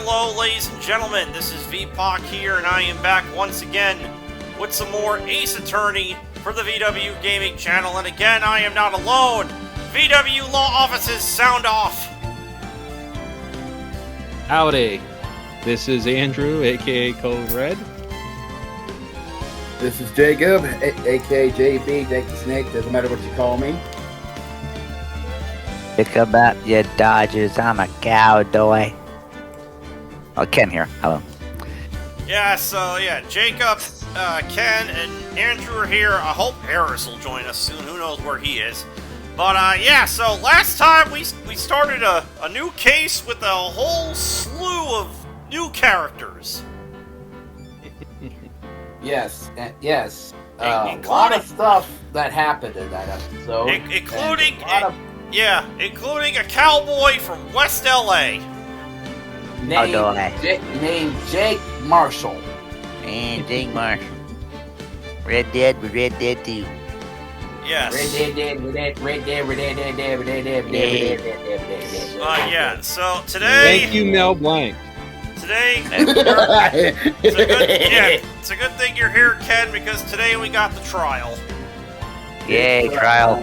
Hello, ladies and gentlemen, this is V-Pac here, and I am back once again with some more Ace Attorney for the VW Gaming channel, and again, I am not alone. VW Law Offices, sound off! Howdy, this is Andrew, aka Code Red. This is Jacob, aka JB, Jake the Snake, doesn't matter what you call me. Pick up your Dodgers, I'm a cowboy. Oh, Ken here. Hello. Yeah, so Jacob, Ken, and Andrew are here. I hope Harris will join us soon. Who knows where he is? But so last time we started a new case with a whole slew of new characters. Yes. A lot of stuff that happened in that episode. Including a cowboy from West LA. Named Jake Marshall. And Jake Marshall. Red Dead 2. Yes. Red Dead. So today... Thank you, Mel Blanc. Today... it's a good thing you're here, Ken, because today we got the trial. Yay, trial.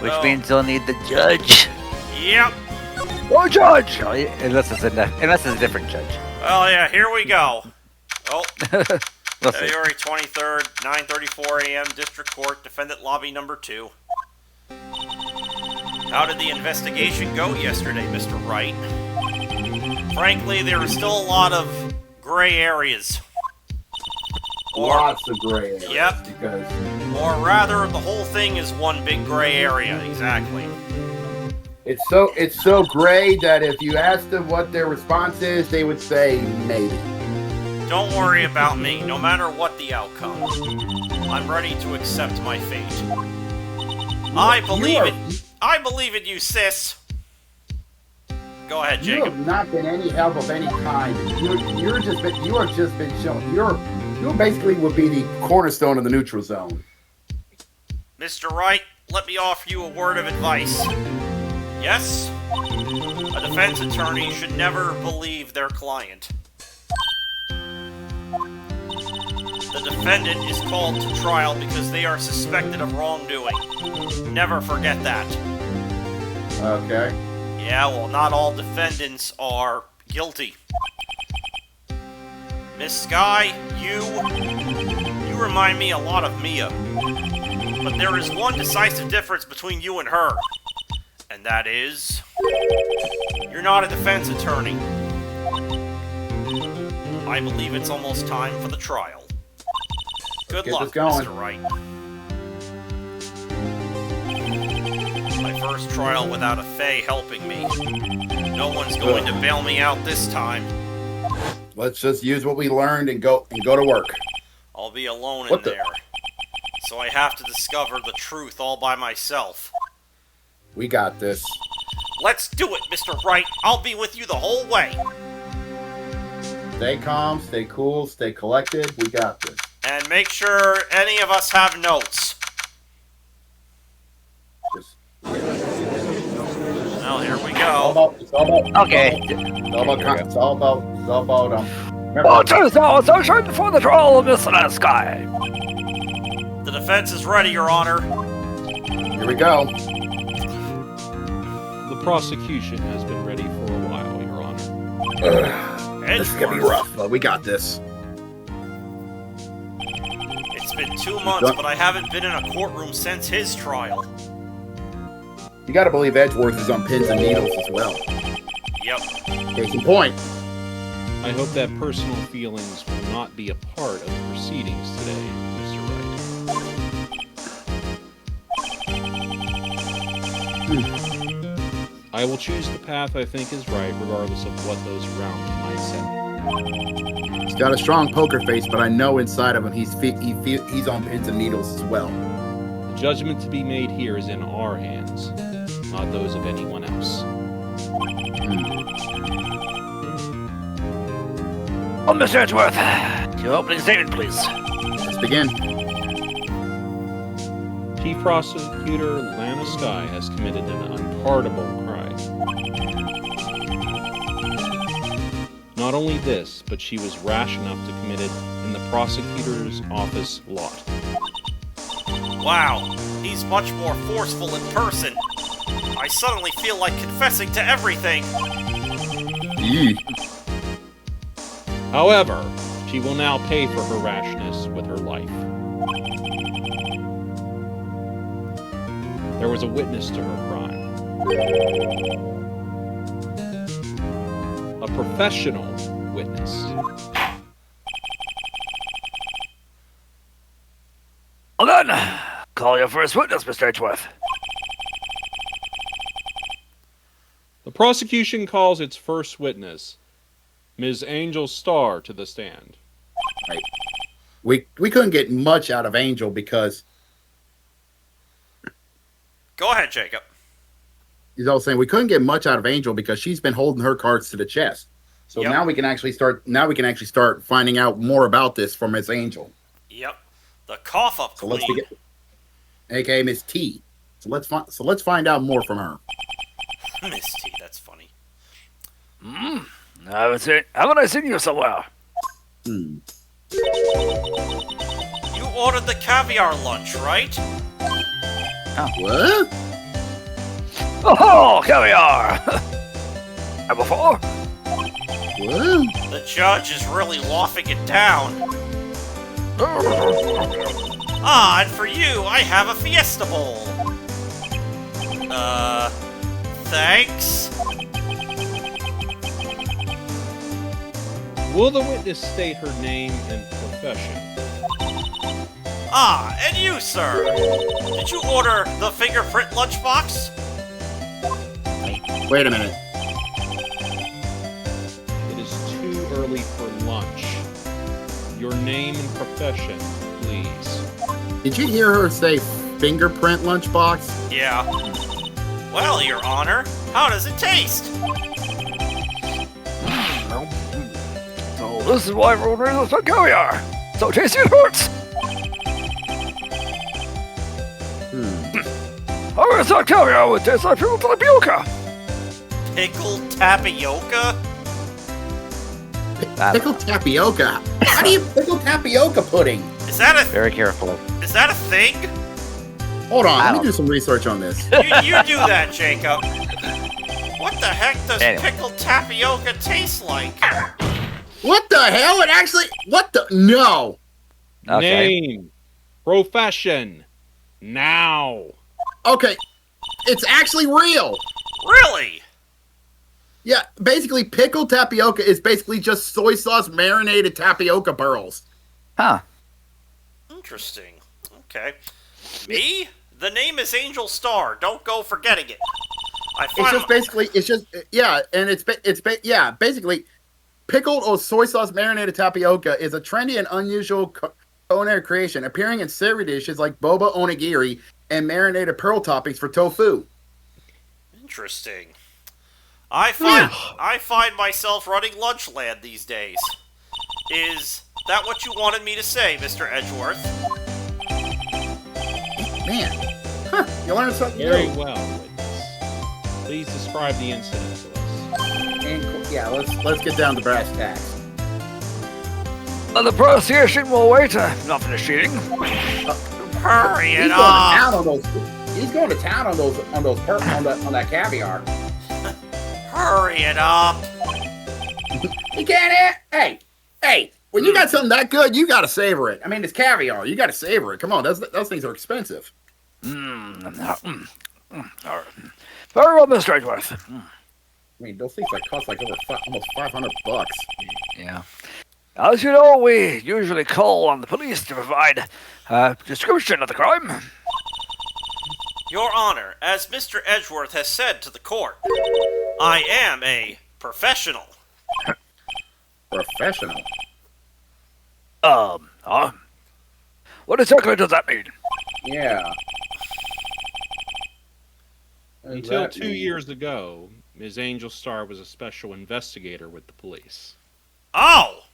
Which means they'll need the judge. Yep. Oh, judge! Oh, unless it's a different judge. Well, yeah, here we go. Oh, We'll see. February 23rd, 9:34 a.m., District Court, Defendant Lobby Number 2. How did the investigation go yesterday, Mr. Wright? Frankly, there are still a lot of gray areas. Lots of gray areas. Yep. Or rather, the whole thing is one big gray area, exactly. It's so gray that if you asked them what their response is, they would say maybe. Don't worry about me, no matter what the outcome. I'm ready to accept my fate. I believe in you, sis. Go ahead, Jacob. You have not been any help of any kind. You are just been shown. You basically would be the cornerstone of the neutral zone. Mr. Wright, let me offer you a word of advice. Yes? A defense attorney should never believe their client. The defendant is called to trial because they are suspected of wrongdoing. Never forget that. Okay. Yeah, well, not all defendants are guilty. Miss Skye, you remind me a lot of Mia. But there is one decisive difference between you and her. And that is... you're not a defense attorney. I believe it's almost time for the trial. Good luck, Mr. Wright. My first trial without a Fae helping me. No one's going to bail me out this time. Let's just use what we learned and go to work. I'll be alone in there. So I have to discover the truth all by myself. We got this. Let's do it, Mr. Wright. I'll be with you the whole way. Stay calm, stay cool, stay collected. We got this. And make sure any of us have notes. Well, here we go. It's all about. Okay. It's all about. Oh, turns now it's session for the trial of Lana Skye. The defense is ready, Your Honor. Here we go. The prosecution has been ready for a while, Your Honor. This is gonna be rough, but we got this. It's been 2 months, but I haven't been in a courtroom since his trial. You gotta believe Edgeworth is on pins and needles as well. Yep. Case in point. I hope that personal feelings will not be a part of the proceedings today, Mr. Wright. I will choose the path I think is right, regardless of what those around me might say. He's got a strong poker face, but I know inside of him he's on pins and needles as well. The judgment to be made here is in our hands, not those of anyone else. Oh, Mr. Edgeworth, your opening statement, please. Let's begin. Chief Prosecutor Lana Skye has committed an unpardonable crime. Not only this, but she was rash enough to commit it in the prosecutor's office lot. Wow, he's much more forceful in person. I suddenly feel like confessing to everything. Yee. However, she will now pay for her rashness with her life. There was a witness to her crime. A professional witness. Well then, call your first witness, Mr. Edgeworth. The prosecution calls its first witness, Ms. Angel Starr, to the stand. Right. We couldn't get much out of Angel because Go ahead, Jacob. he's all saying we couldn't get much out of Angel because she's been holding her cards to the chest. So Yep. now we can actually start finding out more about this from Miss Angel. Yep. The cough-up So queen. let's begin, aka Miss T. So let's find out more from her. Miss T, that's funny. Haven't I seen you somewhere? Hmm. You ordered the caviar lunch, right? What? Oh, caviar! And before? What? The judge is really laughing it down. Ah, and for you, I have a Fiesta Bowl. Thanks? Will the witness state her name and profession? Ah, and you, sir. Did you order the fingerprint lunchbox? Wait a minute. It is too early for lunch. Your name and profession, please. Did you hear her say fingerprint lunchbox? Yeah. Well, Your Honor, how does it taste? So this is why road races are caviar. So tasty it hurts. Oh, it's not caviar with taste like pickled tapioca. Pickled tapioca? Pickled tapioca. How do you pickle tapioca pudding? Is that a Very carefully. is that a thing? Hold on, let me Wow. do some research on this. You do that, Jacob. What the heck does Anyway. pickled tapioca taste like? What the hell? It actually. What the? No. Okay. Name, profession, now. Okay, it's actually real. Really? Yeah, basically, pickled tapioca is basically just soy sauce marinated tapioca pearls. Huh. Interesting. Okay. Me? The name is Angel Star. Don't go forgetting it. I It's find just basically, basically, pickled or soy sauce marinated tapioca is a trendy and unusual culinary creation, appearing in savory dishes like boba onigiri and marinated pearl toppings for tofu. interesting. I find myself running Lunchland these days. Is that what you wanted me to say, Mr. Edgeworth? Man, huh? You learned something Very new. well, witness. Please describe the incident to us. And yeah, let's get down to brass tacks. Well, the prosecution will wait. Not finished eating. Hurry He's it going to up! town on those. He's going to town on that caviar. Hurry it up! You can't. Hey! When you got something that good, you got to savor it. I mean, it's caviar. You got to savor it. Come on, those things are expensive. All right. Very well, Mr. Edgeworth. I mean, those things cost like almost $500. Yeah. As you know, we usually call on the police to provide a description of the crime. Your Honor, as Mr. Edgeworth has said to the court, I am a professional. Professional. What exactly does that mean? Yeah. Until 2 years ago, Ms. Angel Starr was a special investigator with the police. Oh!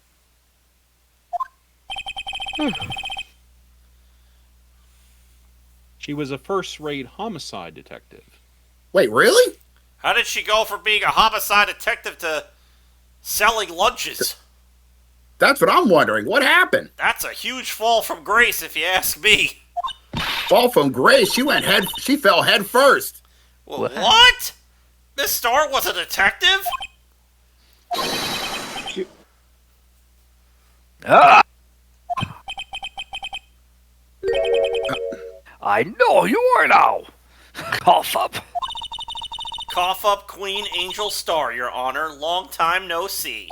She was a first-rate homicide detective. Wait, really? How did she go from being a homicide detective to Selling lunches. That's what I'm wondering. What happened? That's a huge fall from grace, if you ask me. Fall from grace. She fell head first. Well, what? Miss Star was a detective? Ah! I know you are now. Cough up. Cough up Queen Angel Star, Your Honor. Long time no see.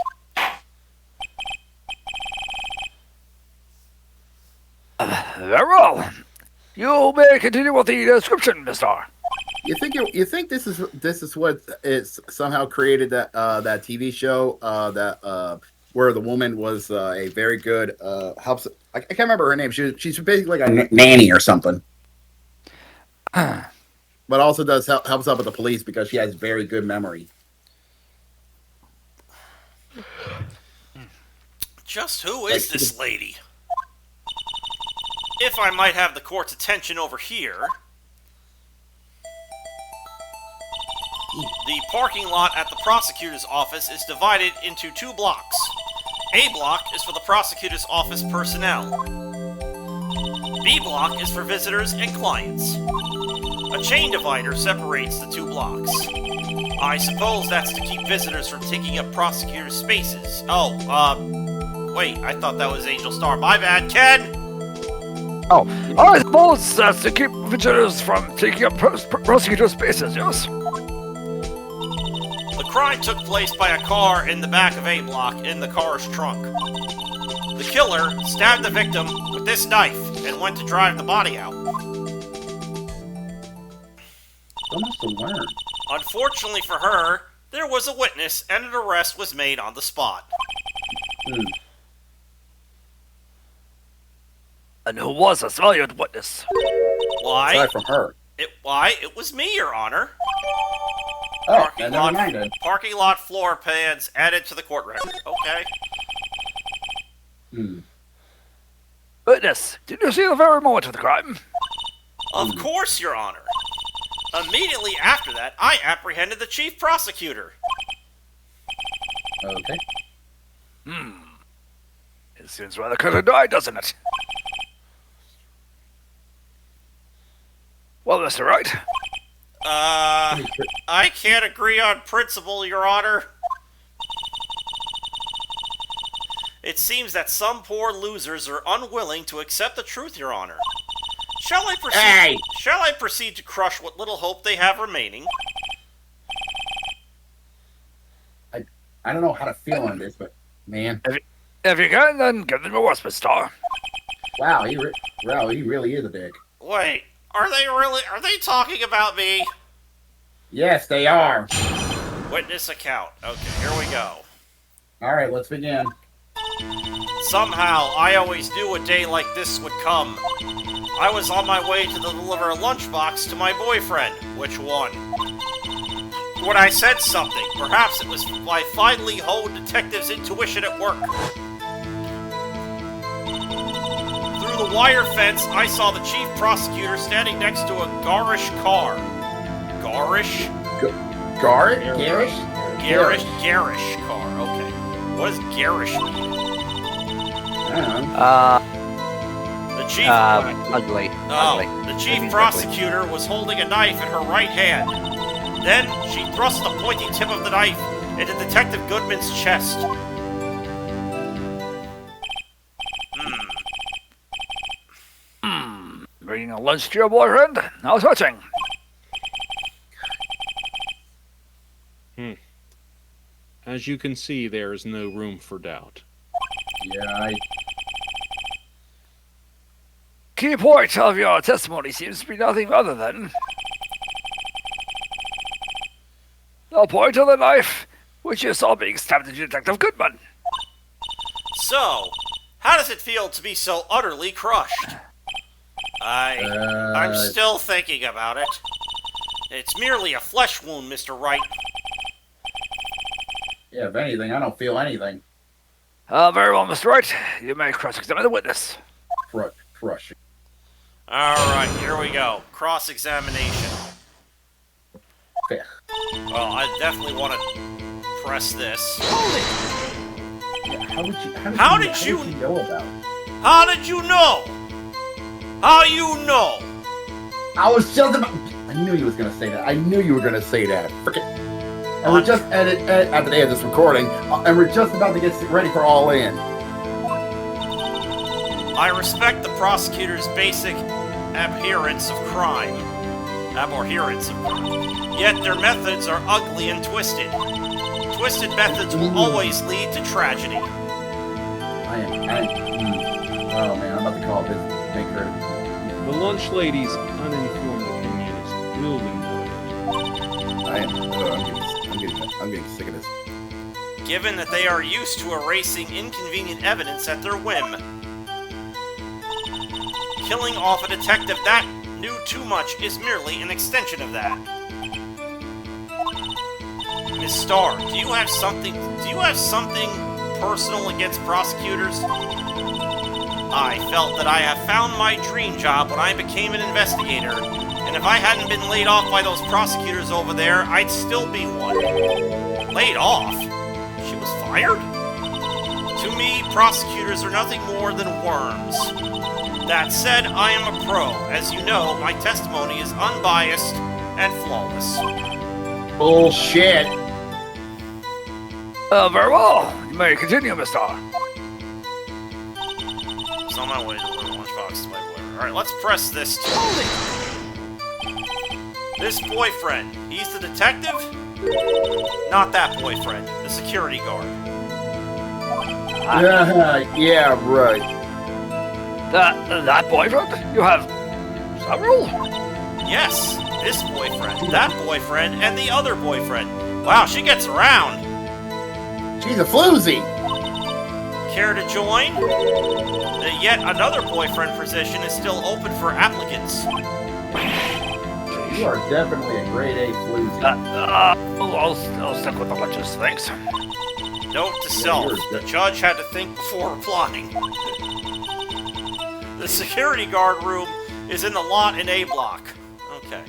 Very well. You may continue with the description, Miss Star. You think this is what is somehow created that TV show where the woman was a very good helps. I can't remember her name. She's basically like a nanny or something. But also helps out with the police because she has very good memory. Just who is this lady? If I might have the court's attention over here... The parking lot at the prosecutor's office is divided into 2 blocks. A block is for the prosecutor's office personnel. B block is for visitors and clients. A chain divider separates the 2 blocks. I suppose that's to keep visitors from taking up prosecutor's spaces. Wait, I thought that was Angel Star. My bad, Ken! Oh, I suppose that's to keep visitors from taking up prosecutor's spaces, yes? The crime took place by a car in the back of A block in the car's trunk. The killer stabbed the victim with this knife and went to drive the body out. I must have learned. Unfortunately for her, there was a witness and an arrest was made on the spot. And who was this valued witness? Why? Aside from her. It was me, Your Honor. Oh, never mind then. Parking lot floor plans added to the court record. Okay. Witness, did you see the very moment of the crime? Of course, Your Honor. Immediately after that, I apprehended the chief prosecutor. Okay. It seems rather cut and dry, doesn't it? Well, Mr. Wright. I can't agree on principle, Your Honor. It seems that some poor losers are unwilling to accept the truth, Your Honor. Shall I proceed to crush what little hope they have remaining? I don't know how to feel on this, but man. If you can, then give them a worst, Miss Star. Wow, he really is a dick. Wait, are they talking about me? Yes, they are. Witness account. Okay, here we go. All right, let's begin. Somehow, I always knew a day like this would come. I was on my way to deliver a lunchbox to my boyfriend. Which one? When I said something, perhaps it was my finely honed detective's intuition at work. Through the wire fence, I saw the chief prosecutor standing next to a garish car. Garish? Garish? Garish car, okay. What does garish mean? The chief... ugly. Oh, Ugly. the chief That means prosecutor was holding a knife in her right hand. Then, she thrust the pointy tip of the knife into Detective Goodman's chest. Bringing a lunch to your boyfriend? How touching. As you can see, there is no room for doubt. Yeah, Key point of your testimony seems to be nothing other than the point of the knife, which you saw being stabbed into Detective Goodman. So, how does it feel to be so utterly crushed? I'm still thinking about it. It's merely a flesh wound, Mr. Wright. Yeah, if anything, I don't feel anything. Very well, Mr. Wright. You may cross-examine the witness. Crushing. Alright, here we go. Cross-examination. Fair. Well, I definitely want to press this. Yeah, How did you know about? How did you know? How you know? I was just about. I knew you was gonna say that. I knew you were gonna say that. Frickin'. And we're just at the day of this recording, and we're just about to get ready for All In. I respect the prosecutor's basic abhorrence of crime. Yet their methods are ugly and twisted. Twisted methods will always lead to tragedy. Oh man, I'm about to call this. Make her. The lunch lady's uninformed opinion is duly noted. I'm getting sick of this. Given that they are used to erasing inconvenient evidence at their whim. Killing off a detective that knew too much is merely an extension of that. Miss Starr, do you have something personal against prosecutors? I felt that I have found my dream job when I became an investigator, and if I hadn't been laid off by those prosecutors over there, I'd still be one. Laid off? She was fired? To me, prosecutors are nothing more than worms. That said, I am a pro. As you know, my testimony is unbiased and flawless. Bullshit. Very well. You may continue, Mr. It's on my way to deliver lunchbox to my boyfriend. Alright, let's press this too. This boyfriend, he's the detective? Not that boyfriend, the security guard. Yeah, right. That boyfriend? You have several? Yes, this boyfriend, that boyfriend, and the other boyfriend. Wow, she gets around. She's a floozy. Care to join? Yet another boyfriend position is still open for applicants. You are definitely a grade A floozy. I'll stick with the lunches, thanks. Note to self, the judge had to think before replying. The security guard room is in the lot in A block. Okay.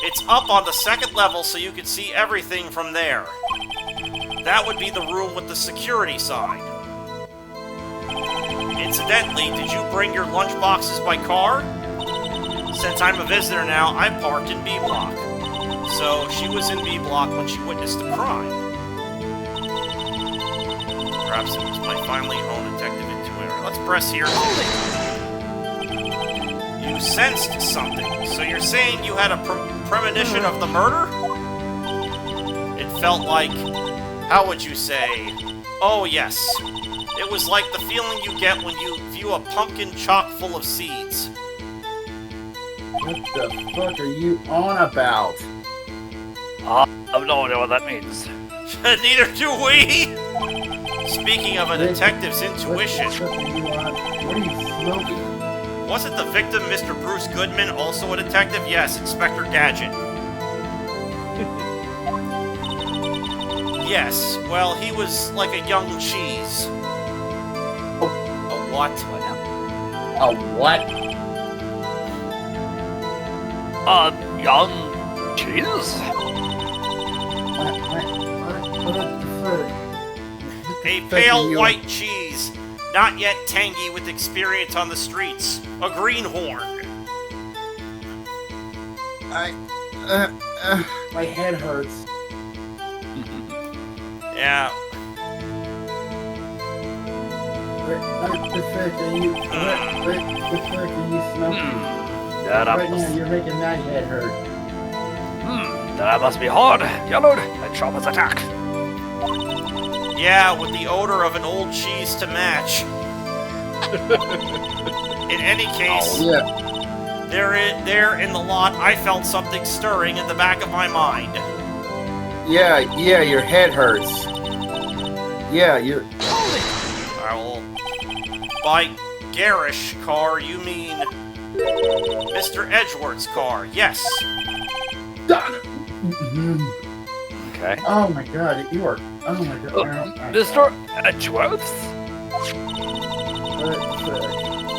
It's up on the second level so you can see everything from there. That would be the room with the security sign. Incidentally, did you bring your lunch boxes by car? Since I'm a visitor now, I parked in B block. So she was in B block when she witnessed the crime. Perhaps it was my finally honed detective intuition. Let's press here. You sensed something. So you're saying you had a premonition of the murder? It felt like... How would you say? Oh, yes. It was like the feeling you get when you view a pumpkin chock full of seeds. What the fuck are you on about? I have no idea what that means. Neither do we! Speaking of a detective's intuition... What are you smoking? Wasn't the victim Mr. Bruce Goodman also a detective? Yes, Inspector Gadget. Yes, well, he was like a young cheese. Oh. A what? A what? Young cheese? A pale white cheese, not yet tangy with experience on the streets. A greenhorn. My head hurts. Yeah. What the fuck are you smoking? Right now, you're making my head hurt. That must be hard, yellowed, and sharp as a tack. Yeah, with the odor of an old cheese to match. In any case, there in the lot, I felt something stirring in the back of my mind. Yeah, your head hurts. Yeah, you're... I will... By garish car, you mean... Mr. Edgeworth's car, yes. Okay. Oh my god, you are... Oh my god. Mr. Edgeworth?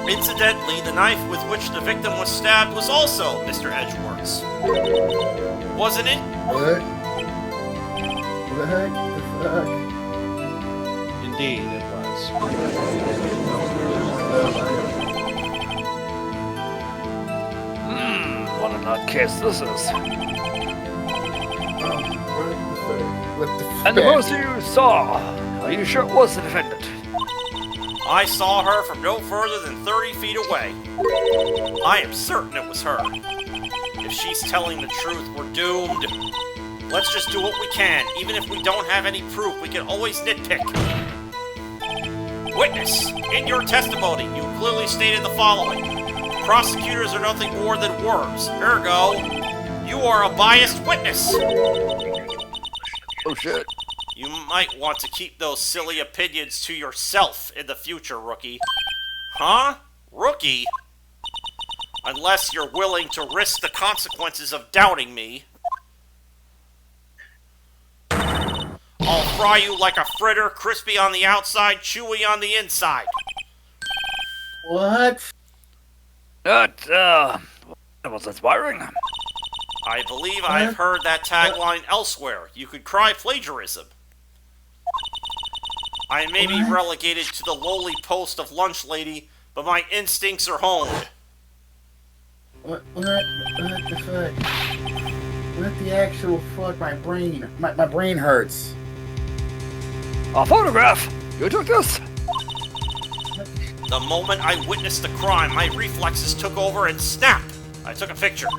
Incidentally, the knife with which the victim was stabbed was also Mr. Edgeworth's. Wasn't it? What? What the fuck? Indeed, it was. What a nutcase this is. What the fuck? And the person you saw, are you sure it was the defendant? I saw her from no further than 30 feet away. I am certain it was her. If she's telling the truth, we're doomed. Let's just do what we can. Even if we don't have any proof, we can always nitpick. Witness, in your testimony, you clearly stated the following. Prosecutors are nothing more than worms. Ergo, you are a biased witness. Oh shit. You might want to keep those silly opinions to yourself in the future, rookie. Huh? Rookie? Unless you're willing to risk the consequences of doubting me. I'll fry you like a fritter, crispy on the outside, chewy on the inside. What? That was inspiring. I believe I've heard that tagline elsewhere. You could cry plagiarism. I may be relegated to the lowly post of lunch lady, but my instincts are honed. What the fuck? What the actual fuck? My brain hurts. A photograph! You took this? The moment I witnessed the crime, my reflexes took over and snap! I took a picture.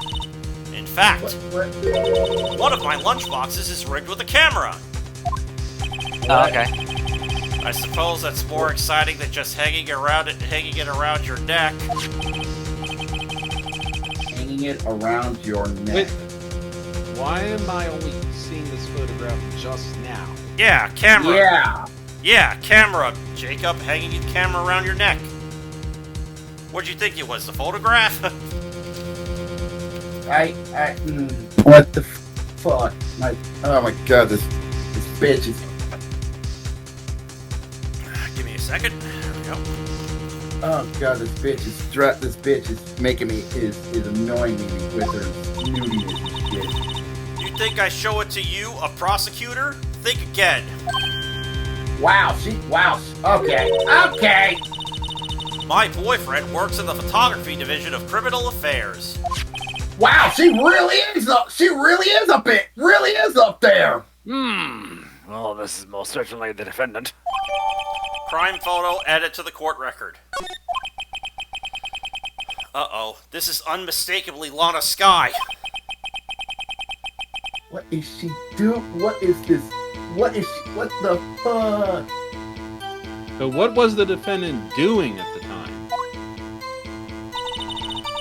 In fact, one of my lunchboxes is rigged with a camera. Oh, okay. I suppose that's more exciting than just hanging it around your neck. Hanging it around your neck. Wait, why am I only seeing this photograph just now? Yeah, camera. Yeah. Yeah, camera. Jacob, hanging a camera around your neck. What'd you think it was, the photograph? What the fuck? Oh my god, this bitch is. Give me a second. There we go. Oh god, this bitch is making me is annoying me with her nudiness and shit. You think I show it to you, a prosecutor? Think again. Wow, okay. My boyfriend works in the photography division of criminal affairs. Wow, she really is up there. Well, this is most certainly the defendant. Crime photo added to the court record. Uh-oh, this is unmistakably Lana Skye. What is she doing? What is this? What the fuck? So what was the defendant doing at the time?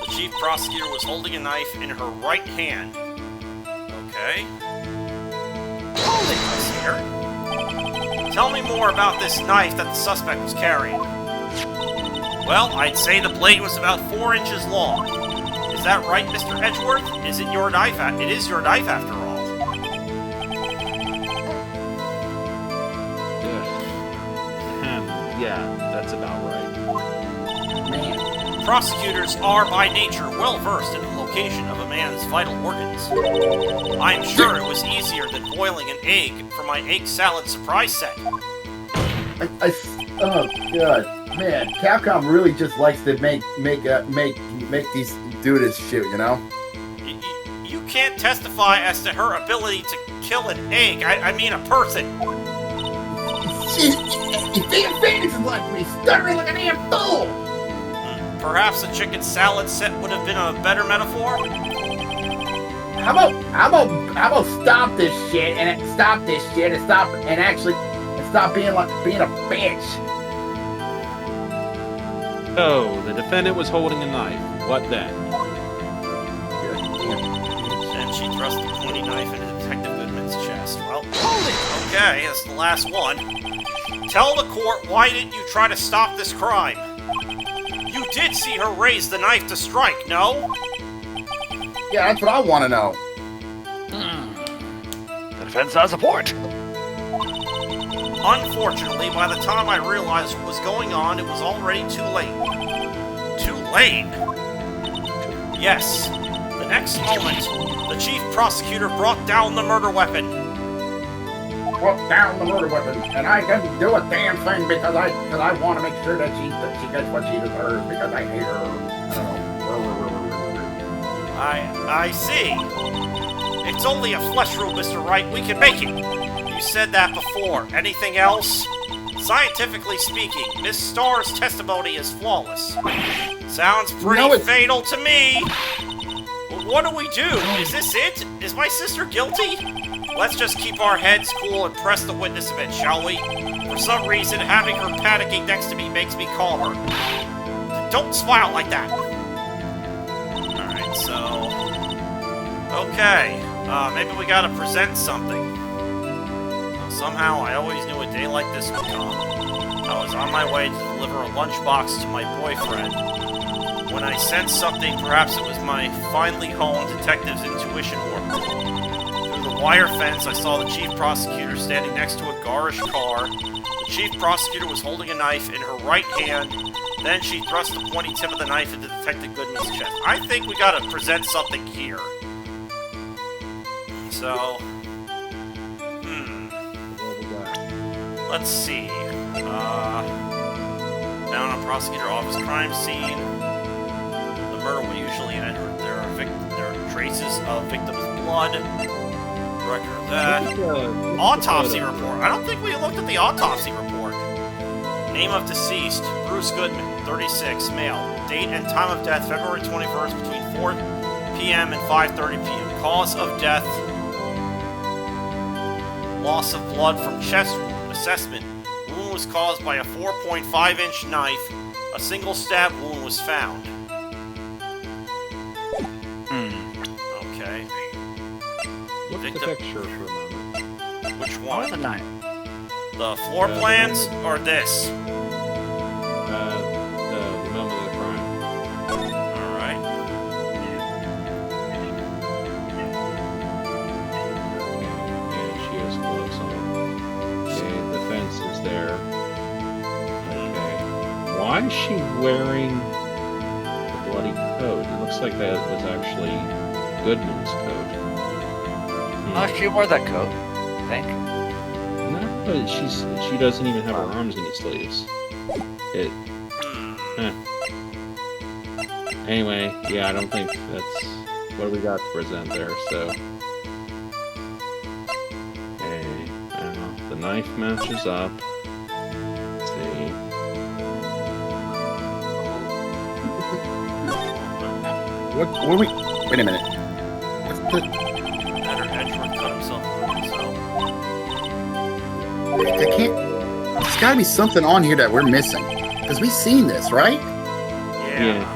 The chief prosecutor was holding a knife in her right hand. Okay. Holy, I see her. Tell me more about this knife that the suspect was carrying. Well, I'd say the blade was about 4 inches long. Is that right, Mr. Edgeworth? Is it your knife? It is your knife, after all. Yeah, that's about right. Prosecutors are by nature well versed in the location of a man's vital organs. I'm sure it was easier than boiling an egg for my egg salad surprise set. Oh god, man! Capcom really just likes to make these do this shit, you know? You can't testify as to her ability to kill an egg. I mean a person. You damn face is like me, stuttering like a damn fool. Perhaps a chicken salad set would have been a better metaphor. How about stop this shit and stop being a bitch. Oh, the defendant was holding a knife. What then? And she thrust the pointy knife into Detective Goodman's chest. Well, okay, that's the last one. Tell the court, why didn't you try to stop this crime? You did see her raise the knife to strike, no? Yeah, that's what I want to know. The defense has a point. Unfortunately, by the time I realized what was going on, it was already too late. Too late? Yes. The next moment, the chief prosecutor brought down the murder weapon. put down the murder weapon, and I can do a damn thing because I want to make sure that she gets what she deserves because I hate her. I see. It's only a flesh room, Mr. Wright. We can make it. You said that before. Anything else? Scientifically speaking, Miss Starr's testimony is flawless. Sounds pretty fatal to me. Well, what do we do? Is this it? Is my sister guilty? Let's just keep our heads cool and press the witness a bit, shall we? For some reason, having her panicking next to me makes me calmer. Don't smile like that. Alright, so... Okay. Maybe we gotta present something. Somehow, I always knew a day like this would come. I was on my way to deliver a lunchbox to my boyfriend. When I sensed something, perhaps it was my finely honed detective's intuition work. Through the wire fence, I saw the chief prosecutor standing next to a garish car. The chief prosecutor was holding a knife in her right hand. Then she thrust the pointy tip of the knife into Detective Goodman's chest. I think we gotta present something here. So... let's see. Down on prosecutor office crime scene. The murder will usually end. There are traces of victim's blood. Record of that. Autopsy report. I don't think we looked at the autopsy report. Name of deceased: Bruce Goodman, 36, male. Date and time of death: February 21st, between 4 p.m. and 5:30 p.m. Cause of death: loss of blood from chest wound. Assessment: wound was caused by a 4.5-inch knife. A single stab wound was found. Okay. Look at the picture for a moment. Which one? The knife. The floor plans or this? The moment of the crime. Alright. And she has gloves on. Okay, the fence is there. Okay. Why is she wearing the bloody coat? It looks like that was actually Goodman's coat. Oh, she wore that coat, I think. No, but she doesn't even have her arms in its sleeves. Anyway, yeah, I don't think that's what we got to present there, so... Okay, the knife matches up. Let's see. What are we... Wait a minute. What's the... Edgeworth cut himself himself. It can't... There's gotta be something on here that we're missing. Because we've seen this, right? Yeah.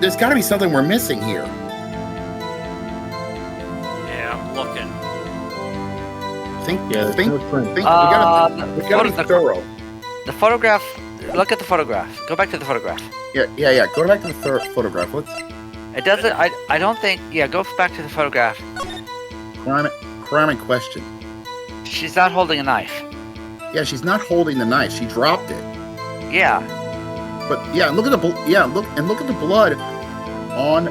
There's gotta be something we're missing here. Yeah, I'm looking. Think, Yeah, there's think, no print. think. We gotta be thorough. The photograph. Look at the photograph. Go back to the photograph. Yeah. Go back to the photograph. Let's... It doesn't. I don't think. Yeah, go back to the photograph. Crime in question. She's not holding a knife. Yeah, she's not holding the knife. She dropped it. Yeah. But yeah, look at the look at the blood on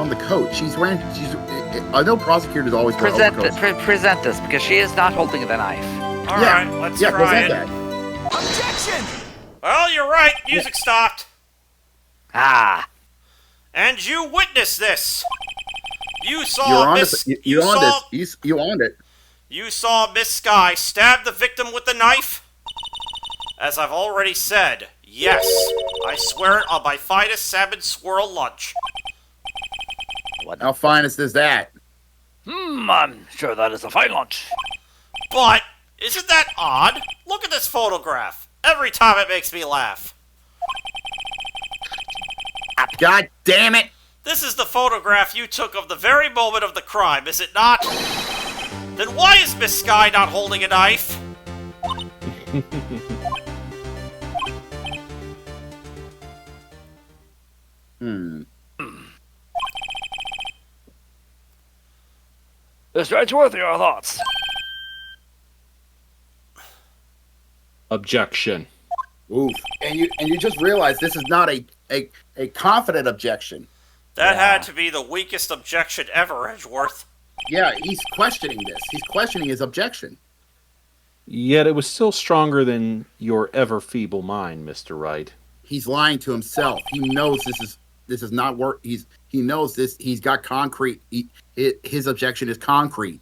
the coat. She's wearing. I know prosecutors always wear overcoats. Present this because she is not holding the knife. All right, let's try present it. that. Objection! Well, you're right. Music stopped. Ah. And you witnessed this. You You're saw on Miss. this. You owned it. You saw Miss Skye stab the victim with the knife. As I've already said, yes, I swear it on my finest salmon swirl lunch. How fine is that? I'm sure that is a fine lunch. But isn't that odd? Look at this photograph. Every time it makes me laugh. God damn it! This is the photograph you took of the very moment of the crime, is it not? Then why is Miss Skye not holding a knife? Mr. Edgeworth, your thoughts? Objection. Oof. And you just realized this is not a confident objection. That had to be the weakest objection ever, Edgeworth. Yeah, he's questioning this. He's questioning his objection. Yet it was still stronger than your ever feeble mind, Mr. Wright. He's lying to himself. He knows this is not work. He knows this. He's got concrete. His objection is concrete.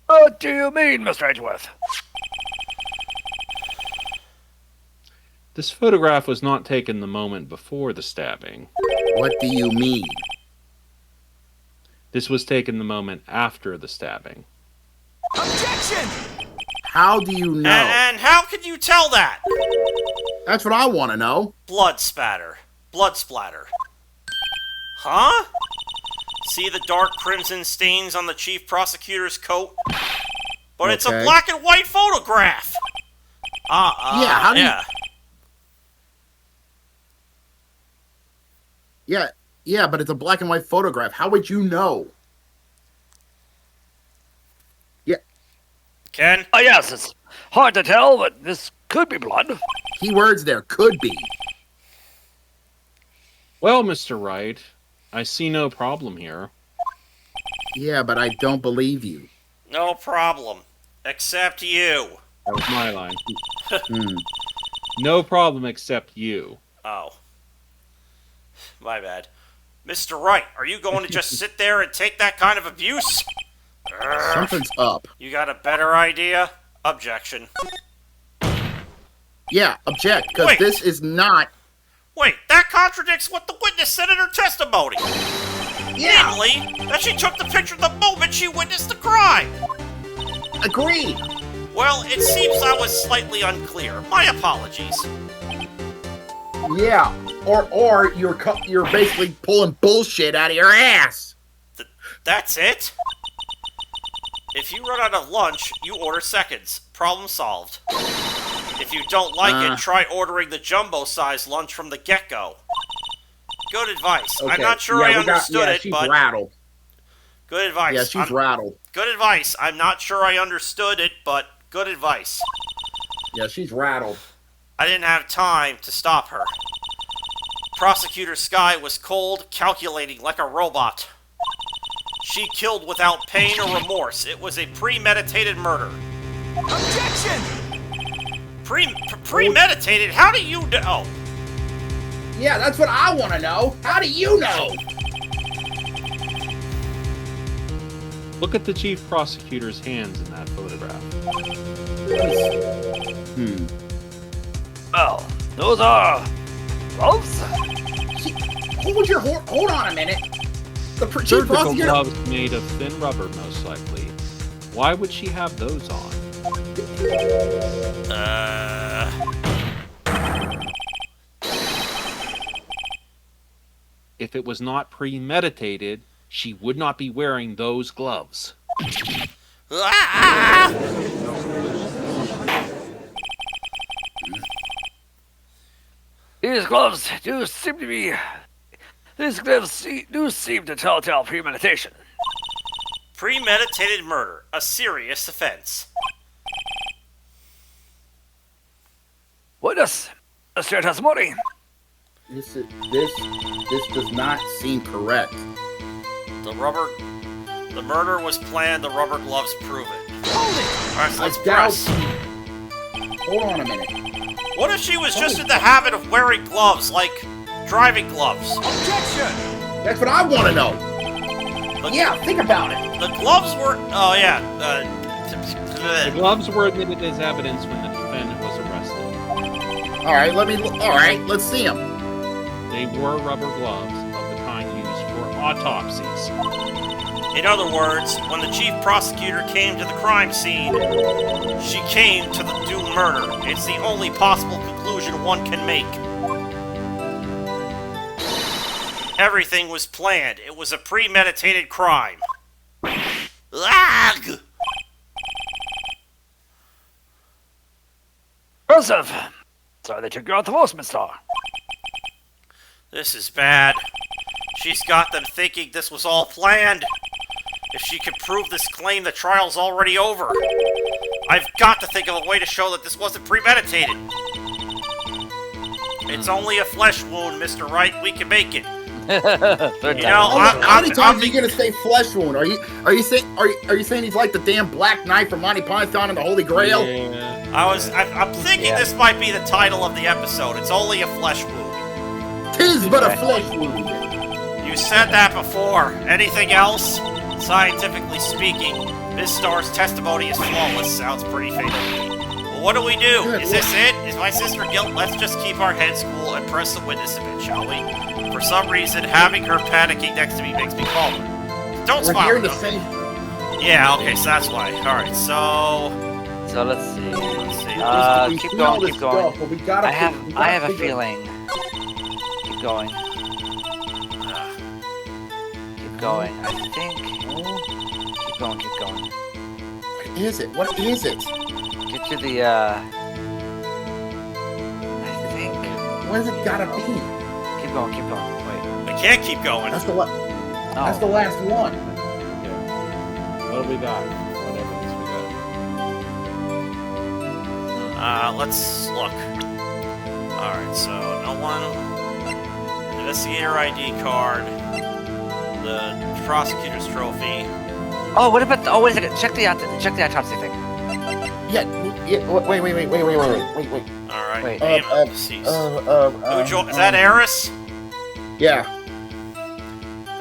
What do you mean, Mr. Edgeworth? This photograph was not taken the moment before the stabbing. What do you mean? This was taken the moment after the stabbing. Objection! How do you know? And how can you tell that? That's what I want to know. Blood spatter. Blood splatter. Huh? See the dark crimson stains on the chief prosecutor's coat? But it's a Okay. black and white photograph! Yeah, how do you- Yeah, but it's a black and white photograph. How would you know? Ken? Oh, yes, it's hard to tell, but this could be blood. Keywords there could be. Well, Mr. Wright, I see no problem here. Yeah, but I don't believe you. No problem. Except you. That was my line. Hmm. No problem except you. Oh. My bad. Mr. Wright, are you going to just sit there and take that kind of abuse? Something's up. You got a better idea? Objection. Yeah, object, because Wait. this is not. Wait, that contradicts what the witness said in her testimony. Yeah, Namely, that she took the picture the moment she witnessed the crime. agreed. Well, it seems I was slightly unclear. My apologies. Yeah, or you're basically pulling bullshit out of your ass. That's it? If you run out of lunch, you order seconds. Problem solved. If you don't like it, try ordering the jumbo-sized lunch from the get-go. Good advice. I'm not sure I understood it, she's but... rattled. Good advice. Yeah, she's rattled. Good advice. I'm not sure I understood it, but good advice. Yeah, she's rattled. I didn't have time to stop her. Prosecutor Skye was cold, calculating like a robot. She killed without pain or remorse. It was a premeditated murder. Objection! Premeditated? How do you know? Yeah, that's what I want to know. How do you know? Look at the chief prosecutor's hands in that photograph. Well, those are gloves. Hold on a minute. The chief Surgical prosecutor. gloves made of thin rubber, most likely. Why would she have those on? If it was not premeditated, she would not be wearing those gloves. Ah! These gloves do seem to be... These gloves do seem to tell premeditation. Premeditated murder, a serious offense. Witness, Mr. Testimony. This does not seem correct. The murder was planned, the rubber gloves prove it. Hold it! Alright, so let's I doubt- press. Hold on a minute. What if she was just in the habit of wearing gloves, like driving gloves? Objection! That's what I want to know. The, Yeah, think about it. The gloves were... Oh, yeah. The gloves were admitted as evidence when the defendant was arrested. All right, let's see him. They were rubber gloves of the kind used for autopsies. In other words, when the chief prosecutor came to the crime scene, she came to the doomed murder. It's the only possible conclusion one can make. Everything was planned. It was a premeditated crime. Lag! Impressive. Sorry they took you out the most, Mr. This is bad. She's got them thinking this was all planned. If she could prove this claim, the trial's already over. I've got to think of a way to show that this wasn't premeditated. It's only a flesh wound, Mr. Wright. We can make it. Third You time. know, How many I'm times are you gonna say flesh wound? Are you saying he's like the damn Black Knight from Monty Python and the Holy Grail? I'm thinking Yeah. this might be the title of the episode. It's only a flesh wound. Tis but a flesh wound. You said that before. Anything else? Scientifically speaking, Miss Star's testimony is flawless. Sounds pretty fatal. Well, what do we do? Is this it? Is my sister guilt? Let's just keep our heads cool and press the witness a bit, shall we? For some reason, having her panicking next to me makes me calmer. Don't We're smile. hearing the though. same. Yeah, okay, so that's why. Alright, so... So let's see. We Keep see all going, this keep going. stuff, but we gotta I have a figure- feeling. Keep going. Keep going. I think. Keep going, keep going. What is it? What is it? Get to the, I think. What has it gotta be? Keep going, keep going. Wait. I can't keep going. That's the Oh. last one. What do we got? What evidence we got? Let's look. Alright, so no one. Investigator ID card. The prosecutor's trophy. Oh, what about? Oh, wait a second. Check the autopsy thing. Yeah. Wait. Alright, Wait. name of deceased. Is that Eris? Yeah.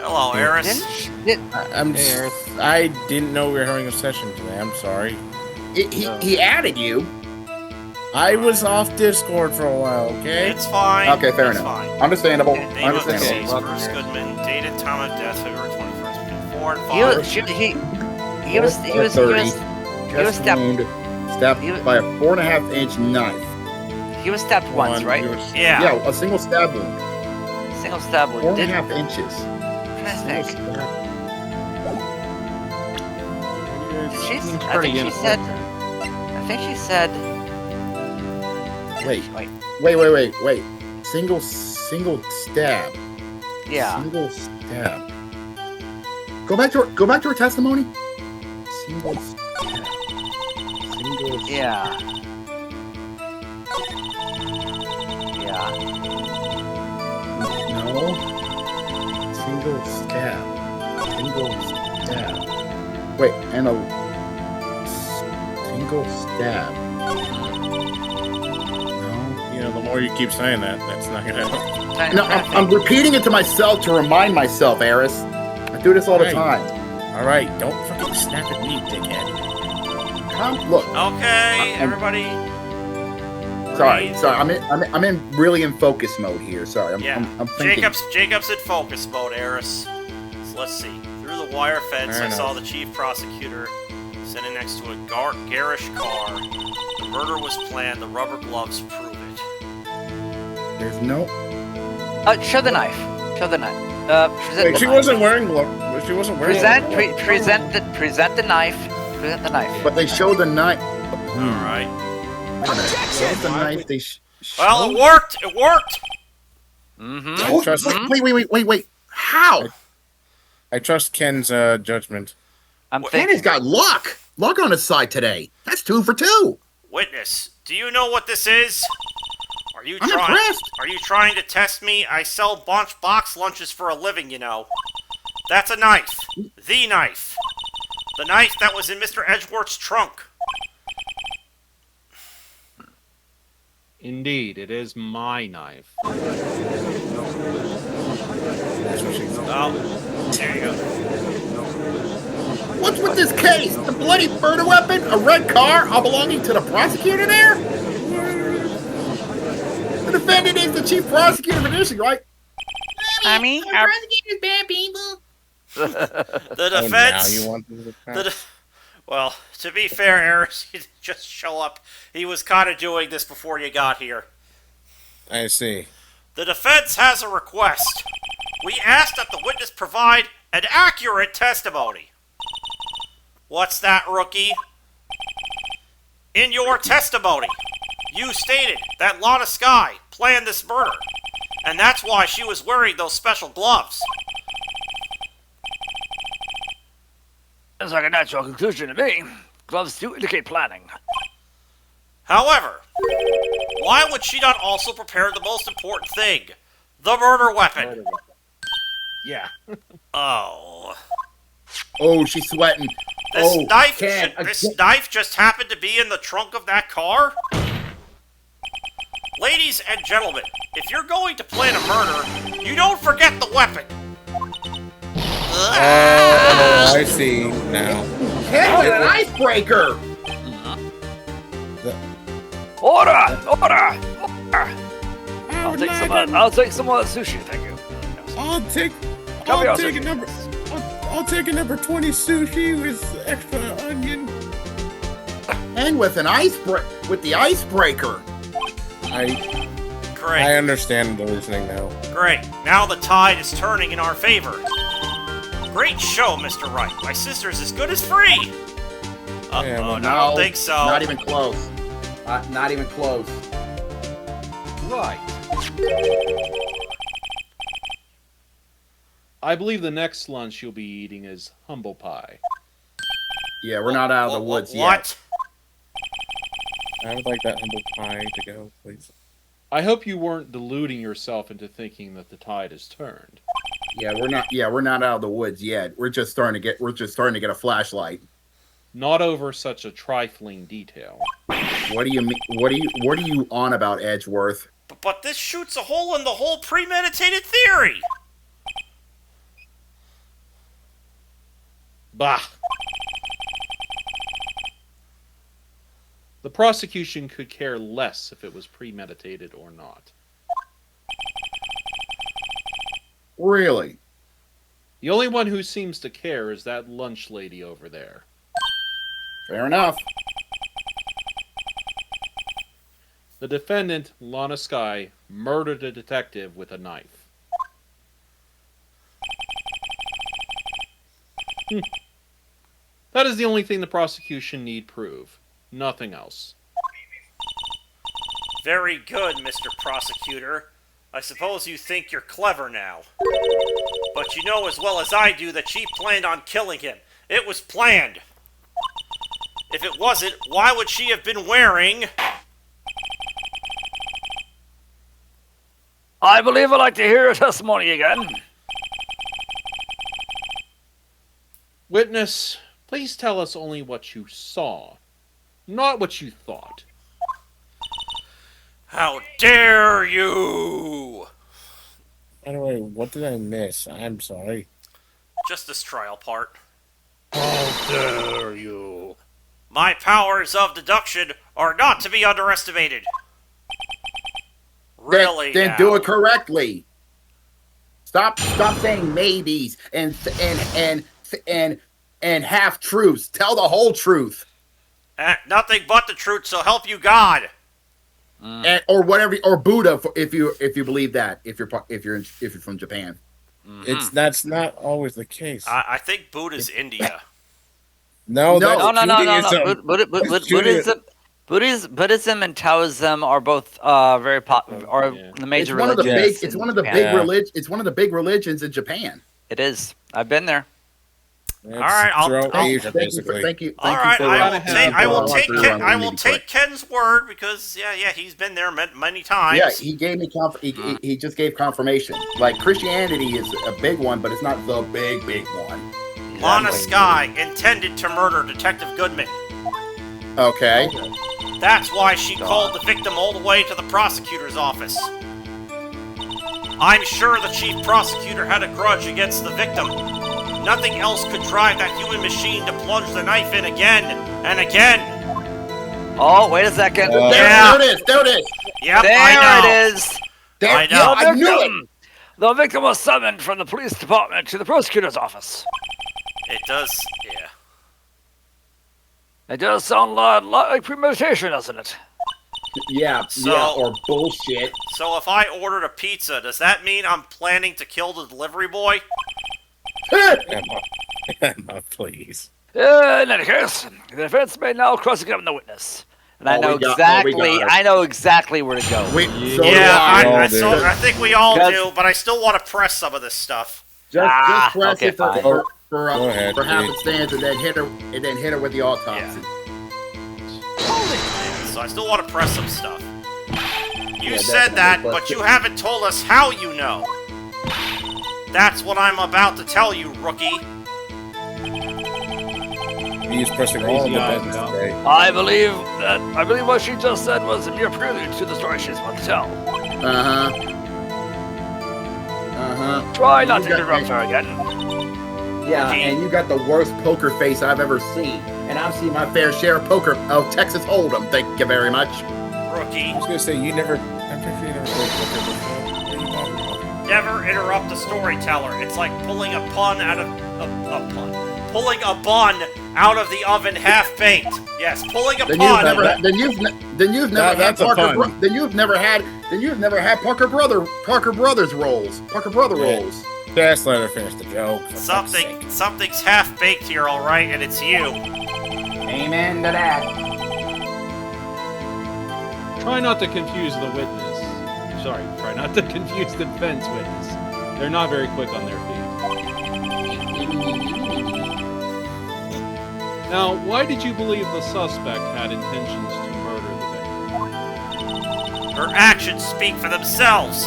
Hello, Eris. I didn't know we were having a session today. I'm sorry. He added you. I was off Discord for a while. Okay. It's fine. Okay, fair it's enough. Fine. Understandable. Name of Understandable. deceased, Bruce Goodman. Dated time of death, February 21st, between 4 and 5. He was stabbed. Stabbed by a 4.5-inch knife. He was stabbed once, right? Yeah. Yeah, a single stab wound. Single stab wound. 4.5 inches. I think. I think she said. Wait. Single stab. Yeah. Single stab. Go back to her testimony. Single stab. Single stab. Yeah. Yeah. No. Single stab. Single stab. Wait, and a single stab. No. You know, the more you keep saying that, that's not gonna help. No, I'm repeating it to myself to remind myself, Eris. I do this all the Right. time. All right, don't fucking snap at me, dickhead. Look, Okay, everybody. sorry. I'm in really in focus mode here. Sorry, Yeah. I'm thinking. Jacob's in focus mode, Eris. So let's see. Through the wire fence, Fair I saw enough. the chief prosecutor sitting next to a garish car. The murder was planned. The rubber gloves prove it. There's no. Show the knife. Show the knife. Present Wait, the she knife. wasn't wearing gloves. She wasn't wearing. Present the knife. Present the knife. But they showed the knife. All right. Wait a minute. Showed the knife. They Well, it worked. It worked. Mm-hmm. Oh, Trust- wait. How? I trust Ken's judgment. I'm Kenny's thinking. got luck. Luck on his side today. That's 2 for 2. Witness, do you know what this is? I'm impressed. Are you trying to test me? I sell box lunches for a living, you know. That's a knife. The knife. The knife that was in Mr. Edgeworth's trunk. Indeed, it is my knife. Oh, there you go. What's with this case? The bloody murder weapon? A red car? All belonging to the prosecutor there? The defendant is the chief prosecutor for this, right? Prosecutors bad people. The Oh, now defense. you want this? Well, to be fair, Eris, he didn't just show up. He was kind of doing this before you got here. I see. The defense has a request. We ask that the witness provide an accurate testimony. What's that, rookie? In your testimony, you stated that Lana Skye planned this murder, and that's why she was wearing those special gloves. Sounds like a natural conclusion to me. Gloves do indicate planning. However, why would she not also prepare the most important thing, the murder weapon? Yeah. Oh. Oh, she's sweating. This Oh, knife Ken, this knife just happened to be in the trunk of that car? Ladies and gentlemen, if you're going to plan a murder, you don't forget the weapon. Oh, I see now. Ken with an icebreaker. Order! Order! Order! I'll take some more sushi, thank you. I'll take Caviar a number. I'll take a number 20 sushi with extra onion. And with an with the icebreaker. I Great. understand the reasoning now. Great. Now the tide is turning in our favor. Great show, Mr. Wright. My sister's as good as free. Yeah, well, I don't think so. Not even close. Not even close. Right. I believe the next lunch you'll be eating is humble pie. Yeah, we're not out of the woods yet. What? I would like that humble pie to go, please. I hope you weren't deluding yourself into thinking that the tide has turned. Yeah, we're not. Yeah, we're not out of the woods yet. We're just starting to get a flashlight. Not over such a trifling detail. What do you mean? What are you on about, Edgeworth? But this shoots a hole in the whole premeditated theory. Bah! The prosecution could care less if it was premeditated or not. Really? The only one who seems to care is that lunch lady over there. Fair enough. The defendant, Lana Skye, murdered a detective with a knife. That is the only thing the prosecution need prove. Nothing else. Very good, Mr. Prosecutor. I suppose you think you're clever now. But you know as well as I do that she planned on killing him. It was planned. If it wasn't, why would she have been wearing... I believe I'd like to hear a testimony again. Witness, please tell us only what you saw, not what you thought. How dare you! By the way, what did I miss? I'm sorry. Just this trial part. How dare you? My powers of deduction are not to be underestimated. Really? Then do it correctly. Stop saying maybes and half truths. Tell the whole truth. Nothing but the truth, so help you God. Or whatever, or Buddha, if you believe that. If you're from Japan. That's not always the case. I think Buddha's India. No. Buddhism and Taoism are both very popular. The major religions. It's one of the big religions. It's one of the big religions in Japan. It is. I've been there. All right, thank you. All right, I will take Ken's word because he's been there many times. Yeah, he gave me he just gave confirmation. Like Christianity is a big one, but it's not the big one. Lana Skye intended to murder Detective Goodman. Okay. That's why she called the victim all the way to the prosecutor's office. I'm sure the chief prosecutor had a grudge against the victim. Nothing else could drive that human machine to plunge the knife in again and again. Oh, wait a second. There it is. Yep, there I know. It is. I know. I knew it. The victim was summoned from the police department to the prosecutor's office. It does, yeah. It does sound like premeditation, doesn't it? Yeah, or bullshit. So if I ordered a pizza, does that mean I'm planning to kill the delivery boy? Emma, please. In any case, the defense may now cross-examine the witness. And I know exactly where to go. I think we all do, but I still want to press some of this stuff. Just press it for Go happenstance, and then hit her with the autopsy. Yeah. So I still want to press some stuff. You said that, but you haven't told us how you know. That's what I'm about to tell you, rookie. He's pressing all the Crazy eyes, buttons pal. today. I believe what she just said was a mere prelude to the story she's about to tell. Try not to interrupt her again. Yeah, Rookie. and you got the worst poker face I've ever seen. And I've seen my fair share of poker of Texas Hold'em. Thank you very much. Rookie, I was gonna say you never. I'm pretty sure you never played poker before. What are you talking about? never interrupt the storyteller. It's like pulling a pun out of pulling a bun out of the oven half-baked. Yes, pulling a Then pun. you've never had That's a Parker. pun. Then you've never had Parker Brothers rolls. Parker Brother Yeah. rolls. Just let her finish the joke. for fuck's sake. Something's half-baked here, all right, and it's you. Amen to that. Try not to confuse the witness. Sorry, try not to confuse the defense witness. They're not very quick on their feet. Now, why did you believe the suspect had intentions to murder the victim? Her actions speak for themselves.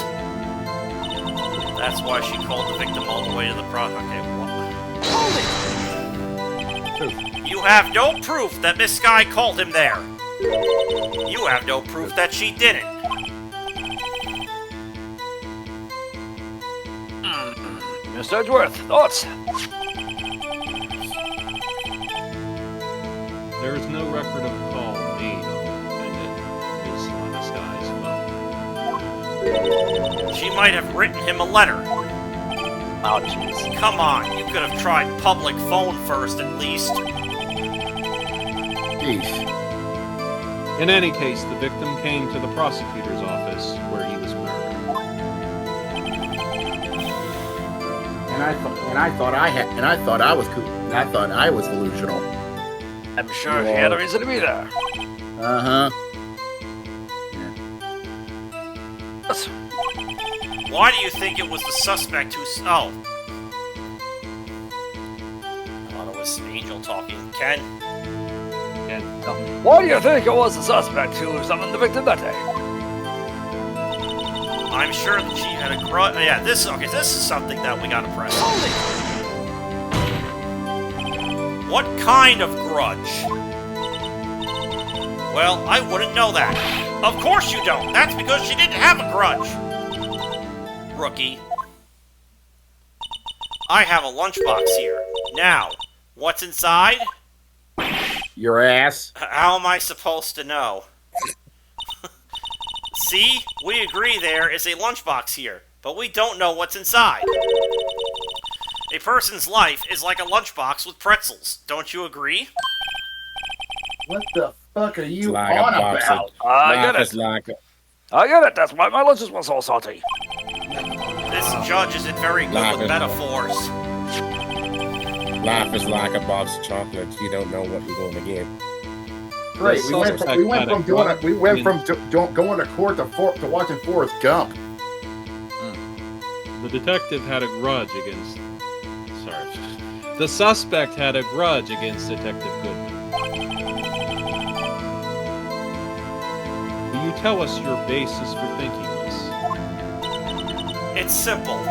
That's why she called the victim all the way to the Okay, what? You have no proof that Miss Skye called him there. You have no proof that she didn't. Mr. Edgeworth, thoughts? There is no record of a call made on the defendant, Miss Lana Skye's phone. She might have written him a letter. Oh, jeez. Come on, you could have tried public phone first at least. Jeez. In any case, the victim came to the prosecutor's office where he was murdered. And I thought I was delusional. I'm sure he had a reason to be there. Yes. Why do you think it was the suspect who... Oh. I thought it was Angel talking. Ken? Why do you think it was the suspect who summoned the victim that day? I'm sure that she had a grudge. Yeah, this is something that we gotta press. What kind of grudge? Well, I wouldn't know that. Of course you don't. That's because she didn't have a grudge. Rookie. I have a lunchbox here. Now, what's inside? Your ass. How am I supposed to know? See? We agree there is a lunchbox here, but we don't know what's inside. A person's life is like a lunchbox with pretzels. Don't you agree? What the fuck are you Like a on box of- about? I get Life it. is like a- I get it. That's why my lunches was so salty. This judge isn't very good Life with is- metaphors. Life is like a box of chocolates. You don't know what you're going to get. Great. We went from going to court to watching Forrest Gump. The detective had a grudge against... Sorry. The suspect had a grudge against Detective Goodman. Will you tell us your basis for thinking this? It's simple.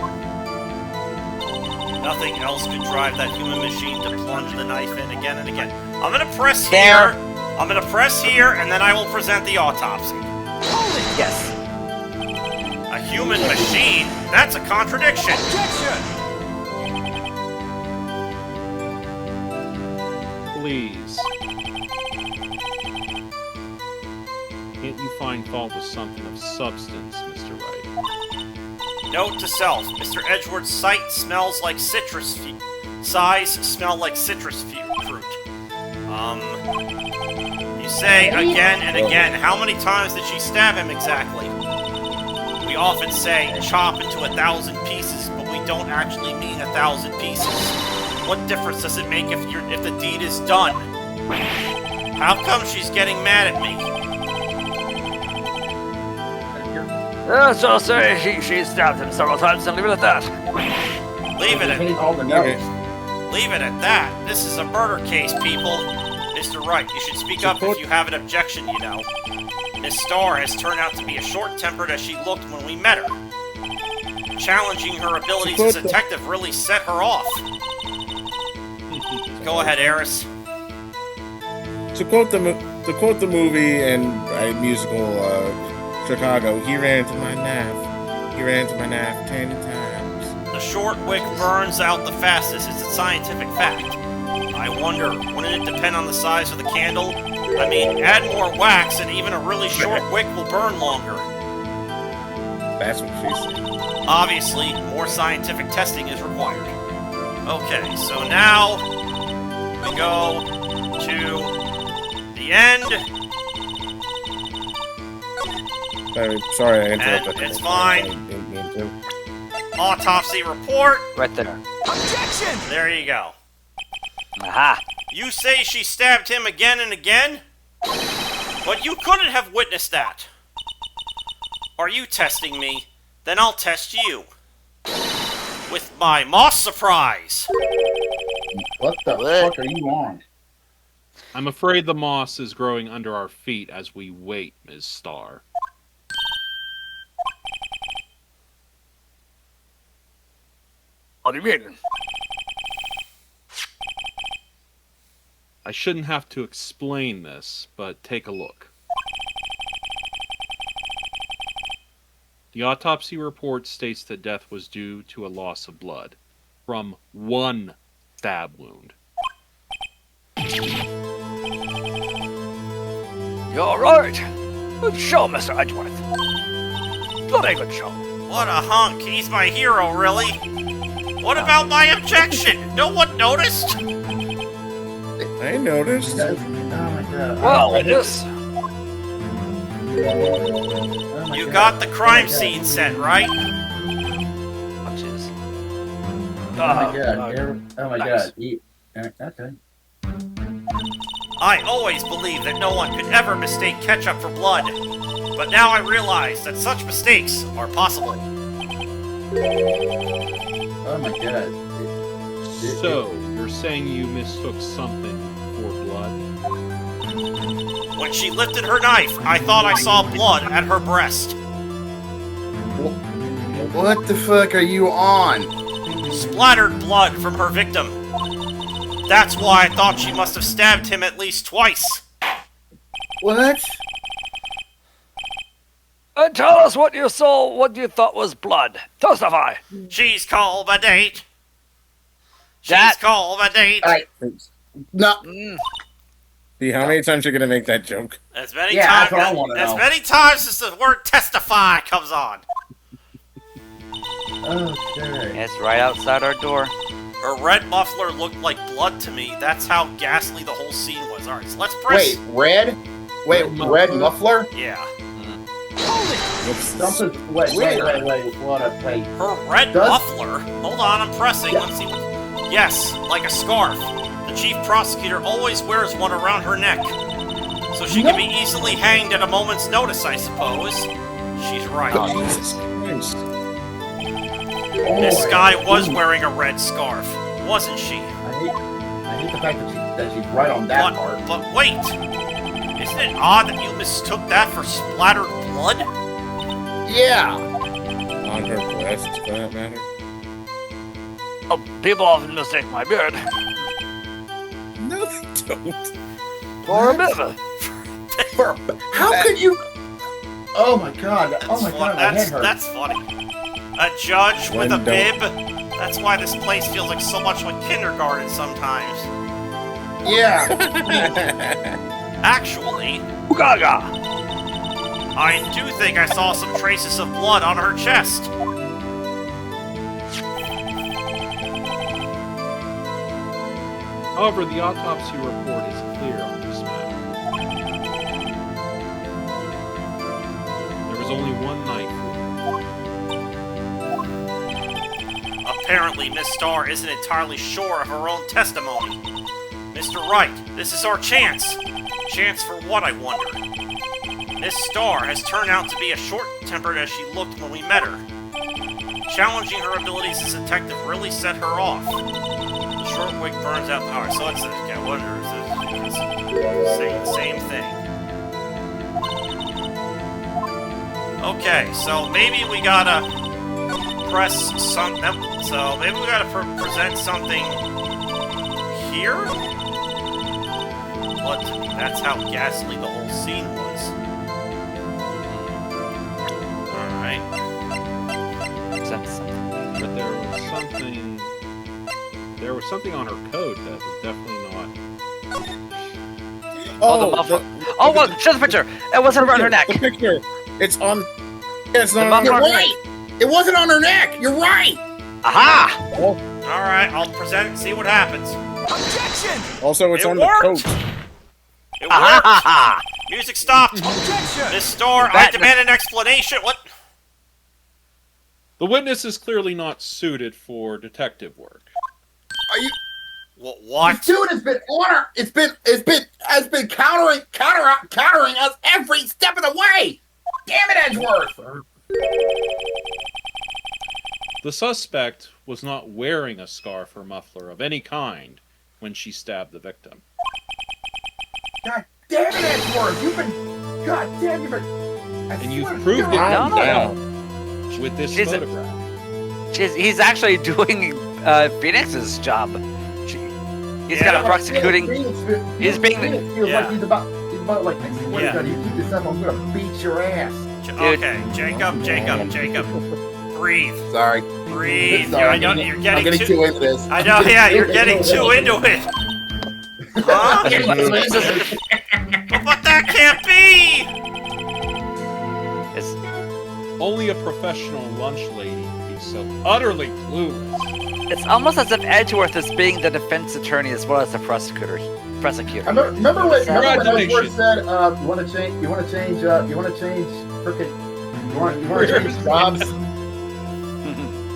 Nothing else could drive that human machine to plunge the knife in again and again. I'm gonna press here. I'm gonna press here, and then I will present the autopsy. Yes. A human machine? That's a contradiction. Objection! Please. Can't you find fault with something of substance, Mr. Wright? Note to self: Mr. Edgeworth's sight smells like citrus size smell like citrus fruit. You say again and again. How many times did she stab him exactly? We often say chop into 1,000 pieces, but we don't actually mean 1,000 pieces. What difference does it make if the deed is done? How come she's getting mad at me? Let's just say she stabbed him several times and leave it at that. Leave it I at hate all the notes. Leave it at that. This is a murder case, people. Mr. Wright, you should speak up if you have an objection, you know. Miss Starr has turned out to be as short-tempered as she looked when we met her. Challenging her abilities as a detective really set her off. Go ahead, Eris. To quote the movie and musical Chicago, he ran into my nav. He ran into my nav 10 times. The short wick burns out the fastest. It's a scientific fact. I wonder, wouldn't it depend on the size of the candle? I mean, add more wax and even a really short wick will burn longer. That's what she said. Obviously, more scientific testing is required. Okay, so now we go to the end. Sorry, I interrupted. It's fine. Didn't mean to. Autopsy report. Right there. Objection! There you go. Aha. You say she stabbed him again and again? But you couldn't have witnessed that. Are you testing me? Then I'll test you. With my moss surprise. What the fuck are you on? I'm afraid the moss is growing under our feet as we wait, Ms. Starr. What do you mean? I shouldn't have to explain this, but take a look. The autopsy report states that death was due to a loss of blood from one stab wound. You're right. Good show, Mr. Edgeworth. Bloody good show. What a hunk. He's my hero, really. What about my objection? No one noticed? I noticed. Oh my god. Well, it is. You got the crime scene set, right? Oh, jeez. Oh my god. Oh my nice. god. Okay. I always believed that no one could ever mistake ketchup for blood. But now I realize that such mistakes are possible. Oh my god. So, you're saying you mistook something for blood? When she lifted her knife, I thought I saw blood at her breast. What the fuck are you on? Splattered blood from her victim. That's why I thought she must have stabbed him at least twice. What? And tell us what you saw, what you thought was blood. Testify. She's called a date. She's That- called a date. No. See, how many times you're gonna make that joke? As many Yeah, times that's what I wanna as know. many times as the word testify comes on. Okay. It's right outside our door. Her red muffler looked like blood to me. That's how ghastly the whole scene was. Alright, so let's press. Wait, red? Wait, red muffler? Yeah. Something. Wait. What a wait. Her red Does- muffler? Hold on, I'm pressing. Let's see what. Yes, like a scarf. The chief prosecutor always wears one around her neck. So she can be easily hanged at a moment's notice, I suppose. She's right. Jesus Christ. Miss Skye was wearing a red scarf, wasn't she? I hate the fact that she's right on that part. But wait! Isn't it odd that you mistook that for splattered blood? Yeah. On her breast, for that matter. Oh, people often mistake my beard No, they don't. for a beaver. How could you? Oh my god. Oh my That's god. My head hurts. that's funny. A judge with a One bib? That's why this place feels like so much like kindergarten sometimes. Yeah. Actually, Gaga. I do think I saw some traces of blood on her chest. However, the autopsy report is clear on this matter. There was only one knife wound. Apparently, Miss Starr isn't entirely sure of her own testimony. Mr. Wright, this is our chance. Chance for what, I wonder? Miss Starr has turned out to be as short-tempered as she looked when we met her. Challenging her abilities as a detective really set her off. The short wig burns out the heart, so it's I wonder, it's same thing. Okay, so maybe we gotta press something. So maybe we gotta present something here? But that's how ghastly the whole scene was. Alright. But there was something on her coat that was definitely not. Oh, the muffler. Oh, well, show the picture. It wasn't around her neck. The picture. It's on. Yeah, it's not The on You're her muffler. neck. right. It wasn't on her neck. You're right. Aha! Alright, I'll present it and see what happens. Objection! Also, it's It on worked. the coat. It worked! Aha! Music stopped! Objection! Miss Starr, I That- demand an explanation! What? The witness is clearly not suited for detective work. Are you? What? This dude has been on her. Has been countering us every step of the way. Damn it, Edgeworth. The suspect was not wearing a scarf or muffler of any kind when she stabbed the victim. God damn it, Edgeworth. God damn, you've been. And you've proved it No, no, now no. with this She's a- photograph. He's actually doing Phoenix's job. He's kind of Yeah. prosecuting. He's being- Feels Yeah. like he's about like, I swear Yeah. to God, you keep this up, I'm gonna beat your ass. Okay, Jacob. Breathe. Sorry. Breathe. Sorry. I know you're I'm getting getting too into this. I know, yeah, you're getting too into it. Huh? But that can't be! It's, Only a professional lunch lady would be so utterly clueless. it's almost as if Edgeworth is being the defense attorney as well as the prosecutor. Remember what Congratulations. Edgeworth said? You want to change jobs?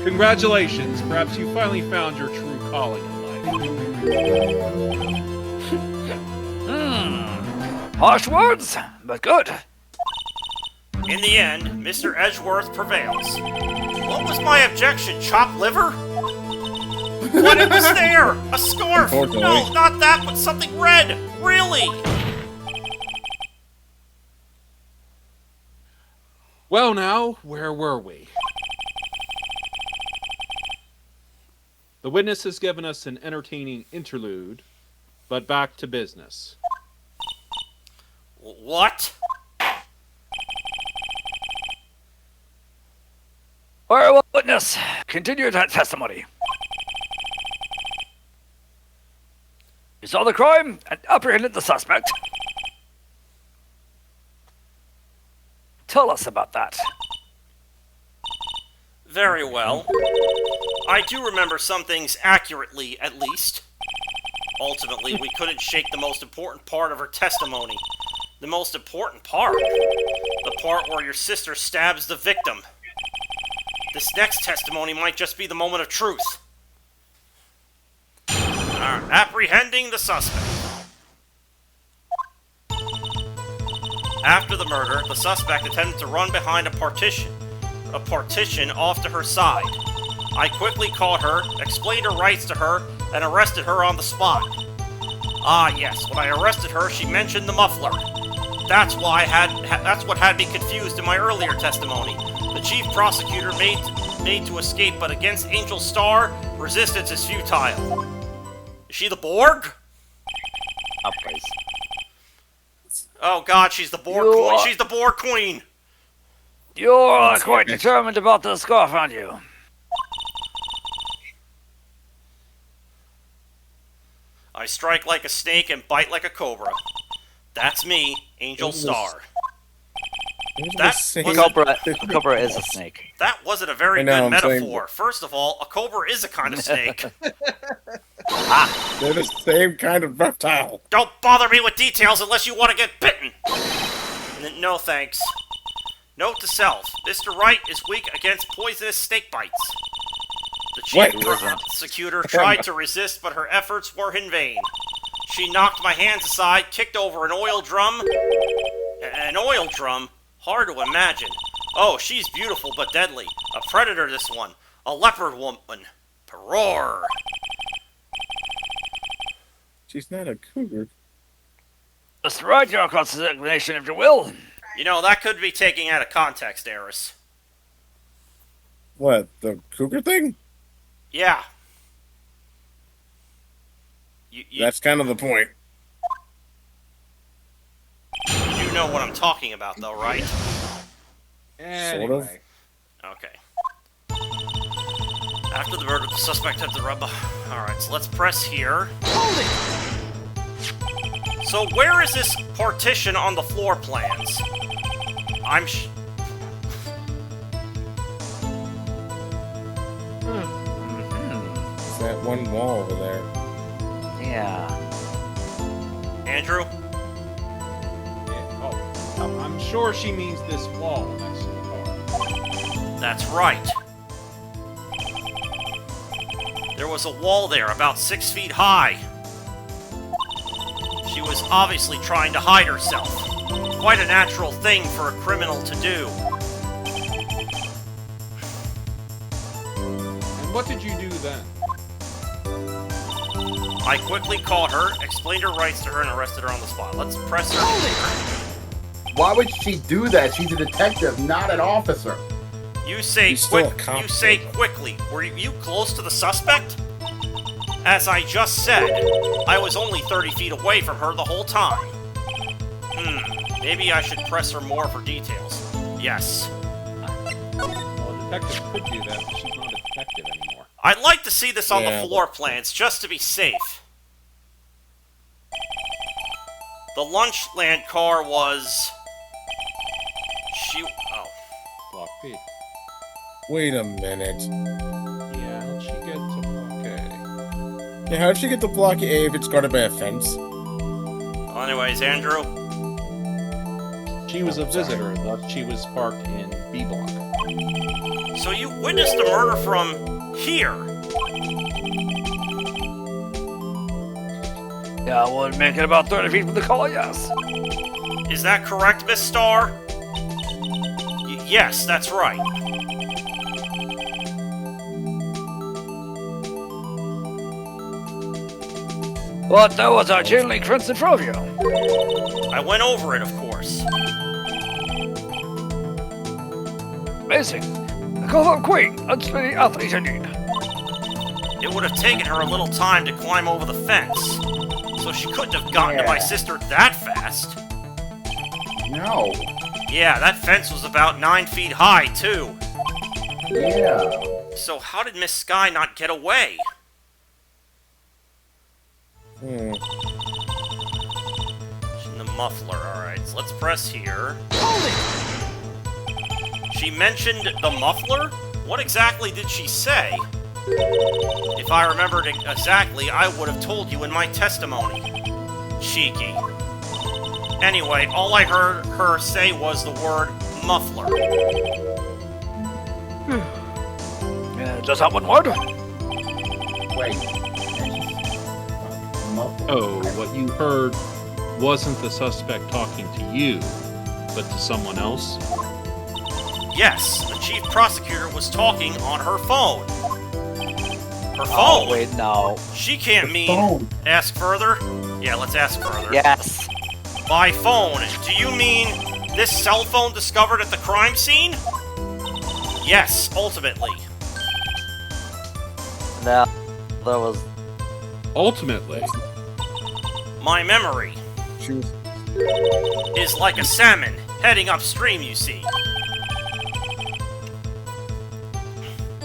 Congratulations, perhaps you finally found your true calling in life. Harsh words, but good. In the end, Mr. Edgeworth prevails. What was my objection? Chopped liver? What it was there? A scarf? Unfortunately. No, not that, but something red. Really? Well now, where were we? The witness has given us an entertaining interlude, but back to business. What? Very well, witness. Continue that testimony. You saw the crime and apprehended the suspect. Tell us about that. Very well. I do remember some things accurately, at least. Ultimately, we couldn't shake the most important part of her testimony. The most important part? The part where your sister stabs the victim. This next testimony might just be the moment of truth. Apprehending the suspect. After the murder, the suspect attempted to run behind a partition off to her side. I quickly caught her, explained her rights to her, and arrested her on the spot. Ah, yes, when I arrested her, she mentioned the muffler. That's what had me confused in my earlier testimony. The chief prosecutor made to escape, but against Angel Star, resistance is futile. Is she the Borg? Oh, please. Oh God, she's the Borg You Queen. are- She's the Borg Queen. You're quite determined about the scarf, aren't you? I strike like a snake and bite like a cobra. That's me, Angel Star. That was Cobra is a snake. That wasn't a very I know, good I'm saying- metaphor. First of all, a cobra is a kind of snake. They're the same kind of reptile. Don't bother me with details unless you want to get bitten. No thanks. Note to self: Mr. Wright is weak against poisonous snake bites. The chief Wait. prosecutor tried to resist, but her efforts were in vain. She knocked my hands aside, kicked over an oil drum. An oil drum? Hard to imagine. Oh, she's beautiful but deadly. A predator, this one. A leopard woman. Roar. She's not a cougar. Just write your cross-examination, if you will. You know, that could be taken out of context, Eris. What, the cougar thing? Yeah. You That's kind of the point. do know what I'm talking about, though, right? Anyway. Okay. After the murder, the suspect had the rub. Alright, so let's press here. Hold it! So where is this partition on the floor plans? I'm It's that one wall over there. Yeah. Andrew? I'm sure she means this wall next to the car. That's right. There was a wall there about 6 feet high. She was obviously trying to hide herself. Quite a natural thing for a criminal to do. And what did you do then? I quickly caught her, explained her rights to her, and arrested her on the spot. Let's press her. Why would she do that? She's a detective, not an officer. You say He's still a quick. cop. You say quickly. Were you close to the suspect? As I just said, I was only 30 feet away from her the whole time. Maybe I should press her more for details. Yes. Well, a detective could do that, but she's not a detective anymore. I'd like to see this on Yeah. the floor plans, just to be safe. The Lunchland car was... Oh. Block B. Wait a minute. Yeah, how'd she get to block A? Yeah, how'd she get to block A if it's guarded by a fence? Well, anyways, Andrew? She was a visitor, thus she was parked in B block. So you witnessed a murder from here? Yeah, I would make it about 30 feet from the car, yes. Is that correct, Miss Starr? Yes, that's right. But there was a chain link fence in front of you. I went over it, of course. Amazing. The Covert Queen, that's the athlete you need. It would have taken her a little time to climb over the fence, so she couldn't have gotten to my sister that fast. No. Yeah, that fence was about 9 feet high, too. Yeah. So how did Miss Skye not get away? Hmm. In the muffler, alright, so let's press here. Hold it! She mentioned the muffler? What exactly did she say? If I remembered it exactly, I would have told you in my testimony. Cheeky. Anyway, all I heard her say was the word muffler. Just that one word? Wait. Oh, what you heard wasn't the suspect talking to you, but to someone else? Yes, the chief prosecutor was talking on her phone. Her phone? Oh, wait, no. She can't mean... phone. Ask further? Yeah, let's ask further. Yes. By phone, do you mean this cell phone discovered at the crime scene? Yes, ultimately. No, there was. Ultimately, My memory She was. is like a salmon heading upstream, you see.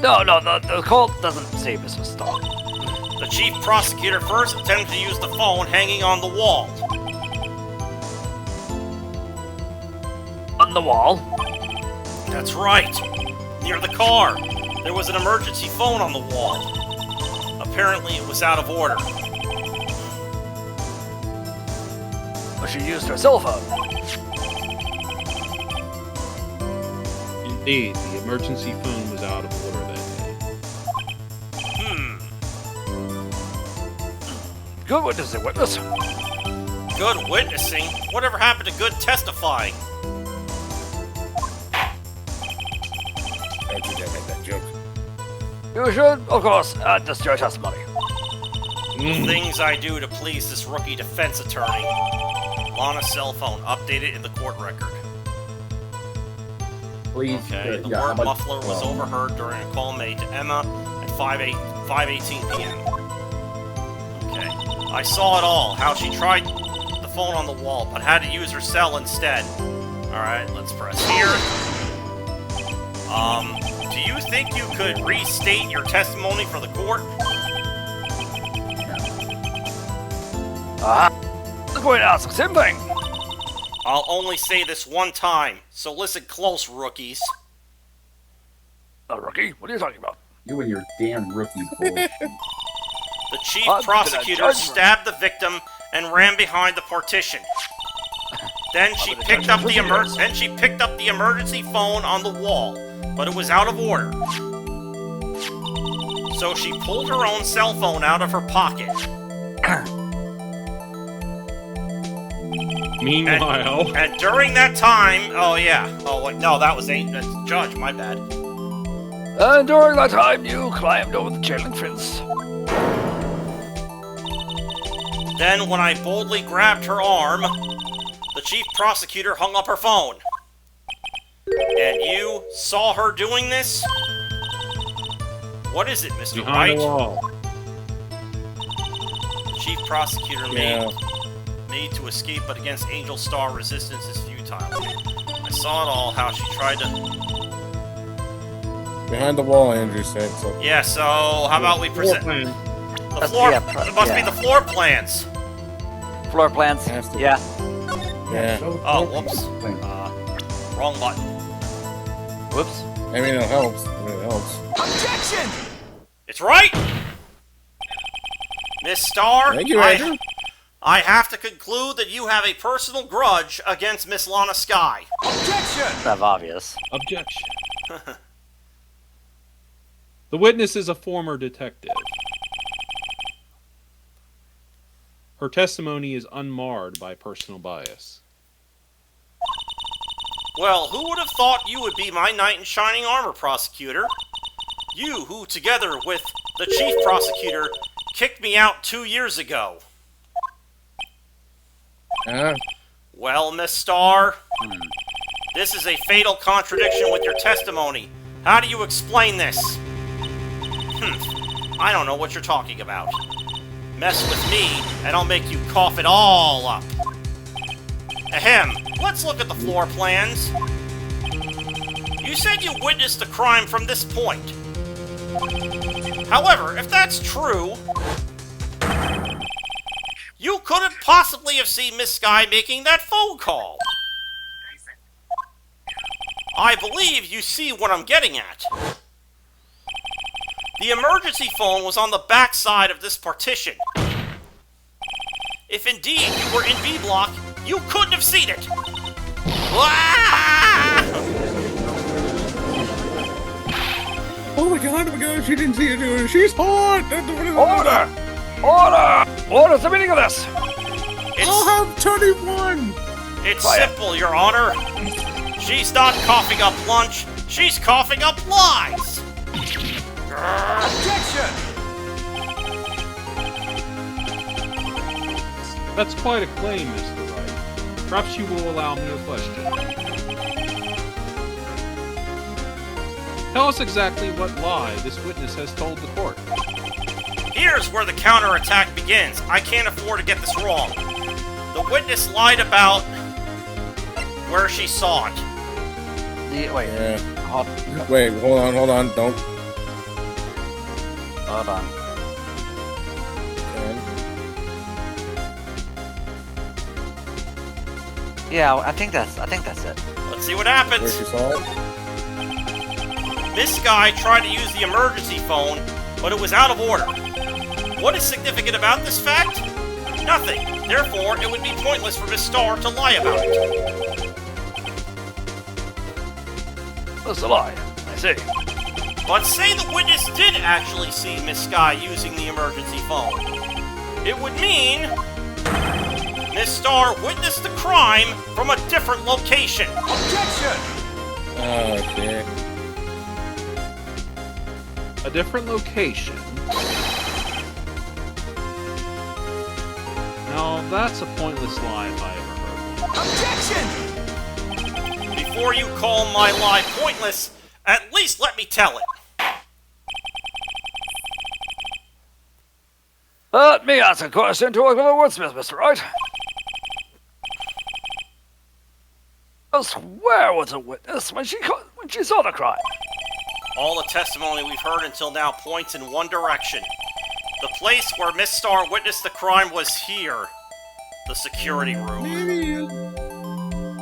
No, the call doesn't say Mr. Starr. The chief prosecutor first attempted to use the phone hanging on the wall. On the wall? That's right. Near the car. There was an emergency phone on the wall. Apparently it was out of order. But she used her cell phone. indeed, the emergency phone was out of order that day. Good witness, witness. Good witnessing? Whatever happened to good testifying? Don't you dare make that joke. You should, of course, add this to your testimony. The things I do to please this rookie defense attorney. Lana's cell phone updated in the court record. please. Okay, the yeah, how word about- muffler was overheard during a call made to Emma at 5:18 p.m. Okay, I saw it all, how she tried the phone on the wall, but had to use her cell instead. Alright, let's press here. Do you think you could restate your testimony for the court? I'm going to ask the same thing. I'll only say this one time, so listen close, rookies. A rookie? What are you talking about? You and your damn rookie bullshit. The chief I'm prosecutor gonna judge her. stabbed the victim and ran behind the partition. Then she gonna picked judge up the her. Then she picked up the emergency phone on the wall, but it was out of order. So she pulled her own cell phone out of her pocket. Meanwhile, And during that time, oh yeah, oh wait, no, that's Judge, my bad. And during that time, you climbed over the chain link fence. Then when I boldly grabbed her arm, the chief prosecutor hung up her phone. And you saw her doing this? What is it, Mr. behind Wright? the wall. The chief prosecutor Yeah. made to escape, but against Angel Star resistance is futile. I saw it all, how she tried to... Behind the wall, Andrew said. So. Yeah, so how about we present... Floor plan. The floor... yeah, it must be yeah. the floor plans. Floor plans. Has to be. Yeah. Yeah. Oh, whoops. Wrong button. Whoops. I mean, it helps. It helps. Objection! It's right! Miss Star, Thank you, Andrew. I have to conclude that you have a personal grudge against Miss Lana Skye. Objection! That's obvious. Objection. The witness is a former detective. Her testimony is unmarred by personal bias. Well, who would have thought you would be my knight in shining armor, prosecutor? You who, together with the chief prosecutor, kicked me out 2 years ago. Well, Miss Starr, this is a fatal contradiction with your testimony. How do you explain this? I don't know what you're talking about. Mess with me, and I'll make you cough it all up. Ahem, let's look at the floor plans. You said you witnessed the crime from this point. However, if that's true, you couldn't possibly have seen Miss Skye making that phone call. I believe you see what I'm getting at. The emergency phone was on the back side of this partition. If indeed you were in B block, you couldn't have seen it. Ah! Oh my god, she didn't see it doing it. She's hot! Order! Order! Order's the meaning of this! I'll have 21! It's simple, Your Honor. She's not coughing up lunch, she's coughing up lies. Objection! That's quite a claim, Mr. Wright. Perhaps you will allow me a question. Tell us exactly what lie this witness has told the court. Here's where the counterattack begins. I can't afford to get this wrong. The witness lied about where she saw it. Wait. Yeah. Hold, Wait, hold on, don't. hold on. Okay. Yeah, I think that's it. Let's see what Where happens. she saw it? Miss Skye tried to use the emergency phone, but it was out of order. What is significant about this fact? Nothing. Therefore, it would be pointless for Miss Starr to lie about it. That's a lie. I see. But say the witness did actually see Miss Skye using the emergency phone. It would mean Miss Starr witnessed the crime from a different location. Objection! Oh, shit. A different location. Now, that's a pointless lie if I ever heard one. Objection! before you call my lie pointless, at least let me tell it. Let me ask a question to a wordsmith, Mr. Wright. Just where was a witness when she saw the crime? All the testimony we've heard until now points in one direction. The place where Miss Starr witnessed the crime was here. The security room. Maybe you.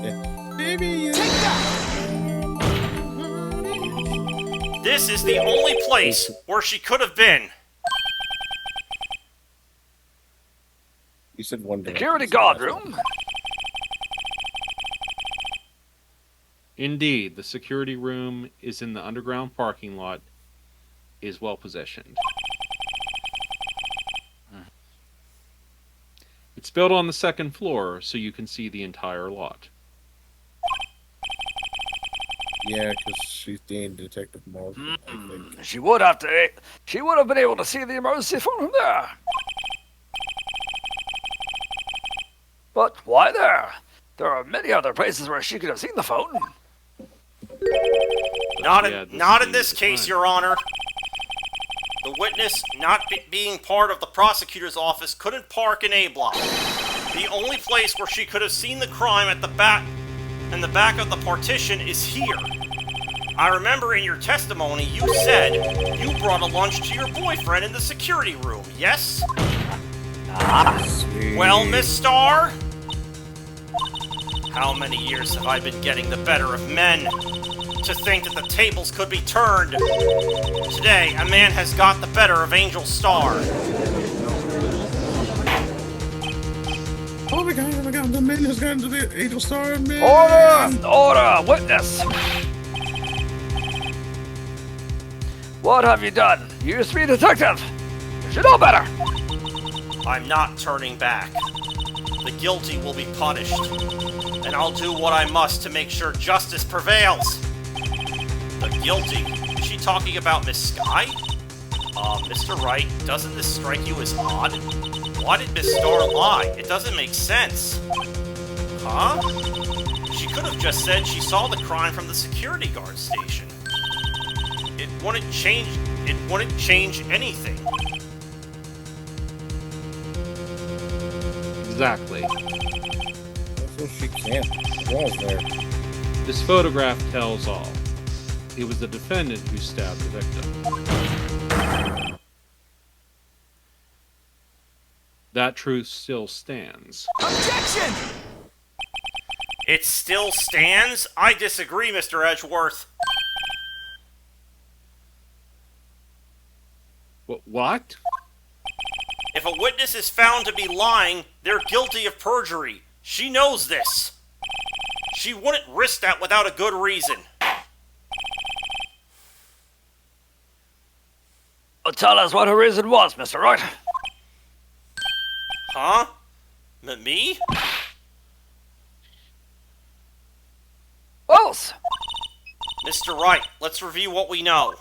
Yeah. Maybe you. Take that! This is the only place where she could have been. You said one direction. Security guard room? Indeed, the security room is in the underground parking lot, is well positioned. It's built on the second floor, so you can see the entire lot. Yeah, because she's being Detective Morgan, I think. She would have been able to see the emergency phone from there. But why there? There are many other places where she could have seen the phone. Not Yeah, in this case, Your Honor. The witness, not being part of the prosecutor's office, couldn't park in A block. The only place where she could have seen the crime in the back of the partition is here. I remember in your testimony you said you brought a lunch to your boyfriend in the security room, yes? Sweet. Well, Miss Starr? How many years have I been getting the better of men? To think that the tables could be turned. Today, a man has got the better of Angel Starr. Oh my god, the man has gotten to the Angel Star, man! Order! Witness! What have you done? You used to be a detective! You should know better! I'm not turning back. The guilty will be punished. And I'll do what I must to make sure justice prevails. The guilty? Is she talking about Miss Skye? Mr. Wright, doesn't this strike you as odd? Why did Miss Starr lie? It doesn't make sense. Huh? She could have just said she saw the crime from the security guard station. It wouldn't change anything. Exactly. So she can't. Was there? This photograph tells all. It was the defendant who stabbed the victim. That truth still stands. Objection! It still stands? I disagree, Mr. Edgeworth. What? If a witness is found to be lying, they're guilty of perjury. She knows this. She wouldn't risk that without a good reason. Well, tell us what her reason was, Mr. Wright. Huh? Me? What else? Mr. Wright, let's review what we know.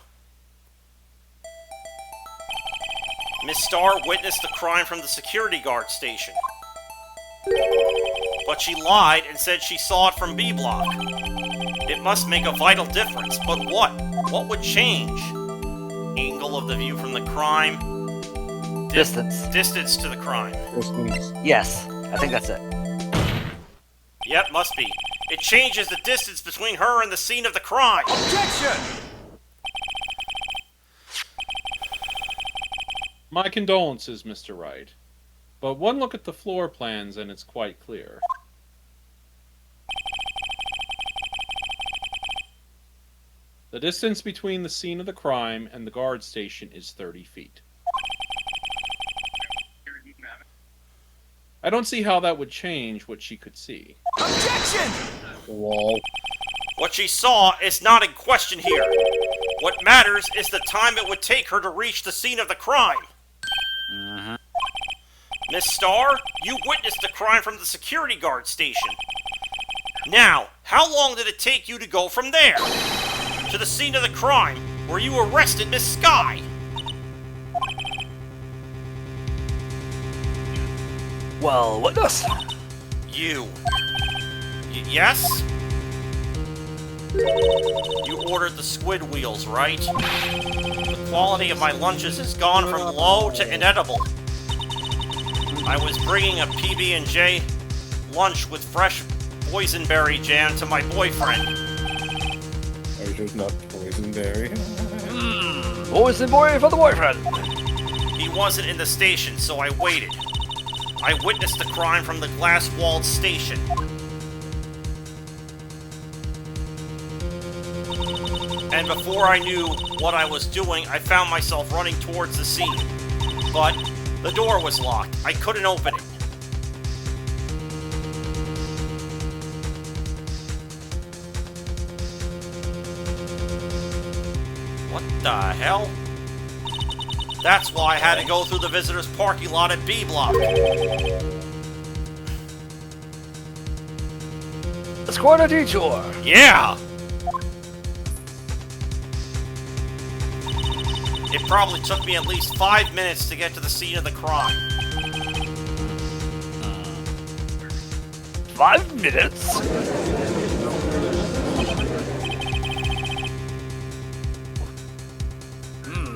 Miss Starr witnessed the crime from the security guard station. But she lied and said she saw it from B block. It must make a vital difference, but what? What would change? Angle of the view from the crime? Distance. Distance to the crime. Yes, I think that's it. Yep, must be. It changes the distance between her and the scene of the crime. Objection! My condolences, Mr. Wright. But one look at the floor plans and it's quite clear. The distance between the scene of the crime and the guard station is 30 feet. I don't see how that would change what she could see. Objection! The wall. What she saw is not in question here. What matters is the time it would take her to reach the scene of the crime. Miss Starr, you witnessed the crime from the security guard station. Now, how long did it take you to go from there to the scene of the crime where you arrested Miss Skye? Well, witness. You. Yes? You ordered the squid wheels, right? The quality of my lunches has gone from low to inedible. I was bringing a PB&J lunch with fresh boysenberry jam to my boyfriend. I should not boysenberry. Boysenberry for the boyfriend. He wasn't in the station, so I waited. I witnessed the crime from the glass-walled station. And before I knew what I was doing, I found myself running towards the scene. But the door was locked. I couldn't open it. What the hell? That's why I had to go through the visitors' parking lot at B Block. It's quite a detour. Yeah! It probably took me at least 5 minutes to get to the scene of the crime. 5 minutes?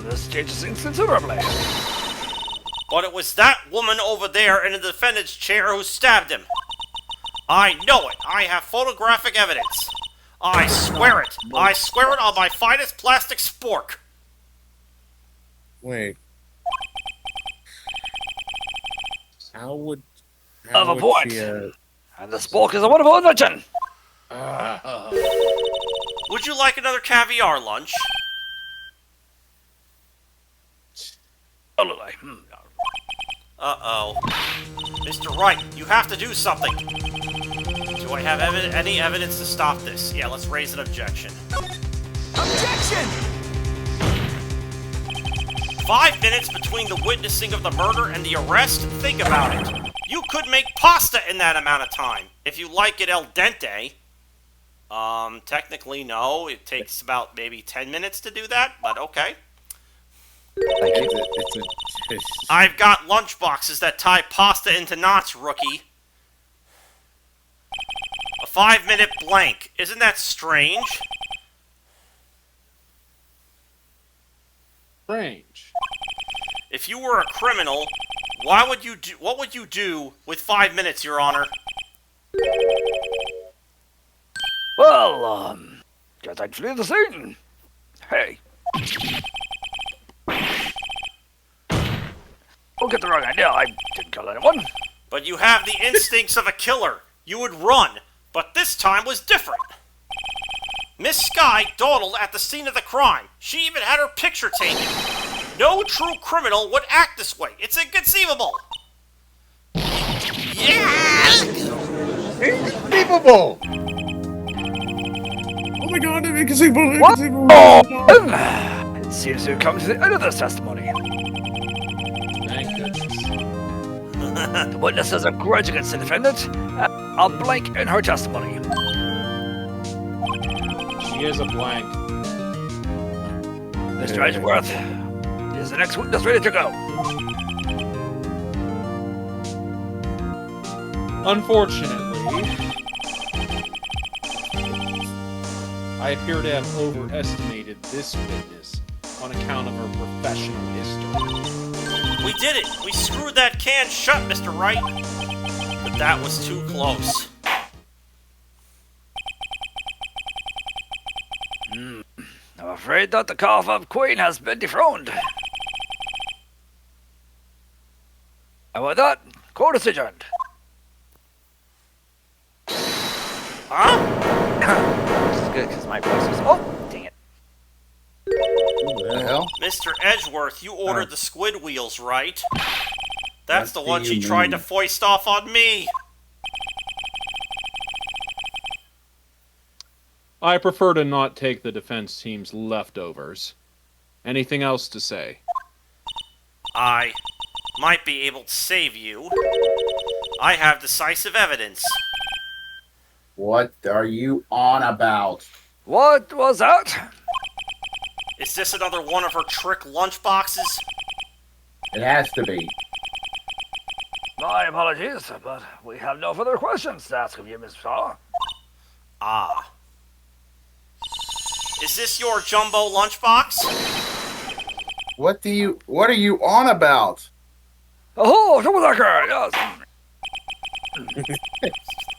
This changes things considerably. But it was that woman over there in the defendant's chair who stabbed him. I know it. I have photographic evidence. I swear it. I swear it on my finest plastic spork. Wait. How would Of a point. she, And the spork is a wonderful invention. Would you like another caviar lunch? Totally. Uh-oh. Mr. Wright, you have to do something. Do I have any evidence to stop this? Yeah, let's raise an objection. Objection! 5 minutes between the witnessing of the murder and the arrest? Think about it. You could make pasta in that amount of time, if you like it al dente. Technically, no. It takes about maybe 10 minutes to do that, but okay. I've got lunch boxes that tie pasta into knots, rookie. A 5-minute blank. Isn't that strange? Strange. If you were a criminal, what would you do with 5 minutes, Your Honor? Well, guess I'd flee the scene. Hey. Don't get the wrong idea, I didn't kill anyone. But you have the instincts of a killer. You would run, but this time was different. Miss Skye dawdled at the scene of the crime. She even had her picture taken. No true criminal would act this way. It's inconceivable. Yeah! Unbelievable! Oh my god, inconceivable! What? Inconceivable! It seems to come to the end of this testimony. Thank goodness. The witness has a grudge against the defendant. A blank in her testimony. She is a blank. Mr. Edgeworth is the next witness ready to go. Unfortunately, I appear to have overestimated this witness on account of her professional history. We did it. We screwed that can shut, Mr. Wright. But that was too close. I'm afraid that the cough of Queen has been dethroned. And with that, court is adjourned. Huh? This is good because my voice is. Oh, dang it. What the hell? Mr. Edgeworth, you ordered the squid wheels, right? That's the What ones do you you tried to mean? foist off on me. I prefer to not take the defense team's leftovers. Anything else to say? I might be able to save you. I have decisive evidence. What are you on about? What was that? Is this another one of her trick lunchboxes? It has to be. My apologies, but we have no further questions to ask of you, Miss Shaw. Ah. Is this your jumbo lunchbox? What are you on about? Oh, some of that guy, yes.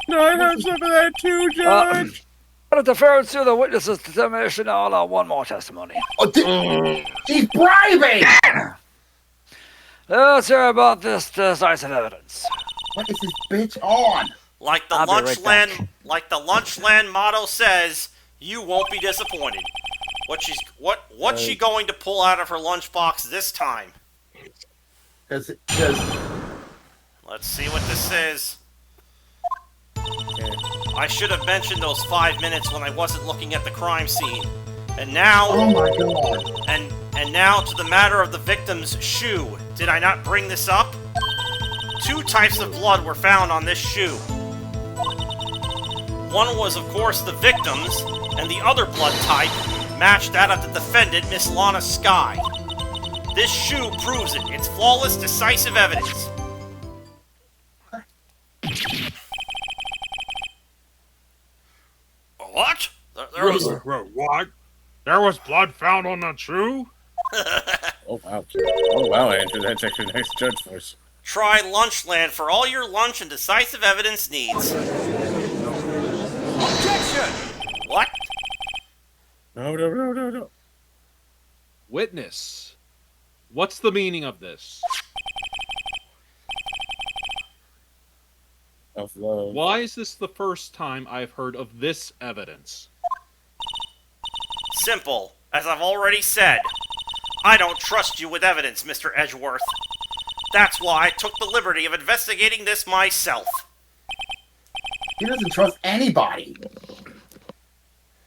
No, I have some of that too, Judge. But interference to the witness's determination, I'll allow one more testimony. Oh, he's bribing! Let's hear about this decisive evidence. What is this bitch on? Like the I'll be right back. Lunchland motto says, you won't be disappointed. What's she going to pull out of her lunchbox this time? Because Let's see what this is. I should have mentioned those 5 minutes when I wasn't looking at the crime scene. And now, oh my god. and now to the matter of the victim's shoe. Did I not bring this up? 2 types of blood were found on this shoe. One was, of course, the victim's, and the other blood type matched that of the defendant, Miss Lana Skye. This shoe proves it. It's flawless, decisive evidence. What? There was... What? There was blood found on the shoe? Oh wow. Oh wow, Andrew, that's actually a nice judge voice. Try Lunchland for all your lunch and decisive evidence needs. Objection! What? No. Witness. What's the meaning of this? Of love. Why is this the first time I've heard of this evidence? Simple. As I've already said, I don't trust you with evidence, Mr. Edgeworth. That's why I took the liberty of investigating this myself. He doesn't trust anybody.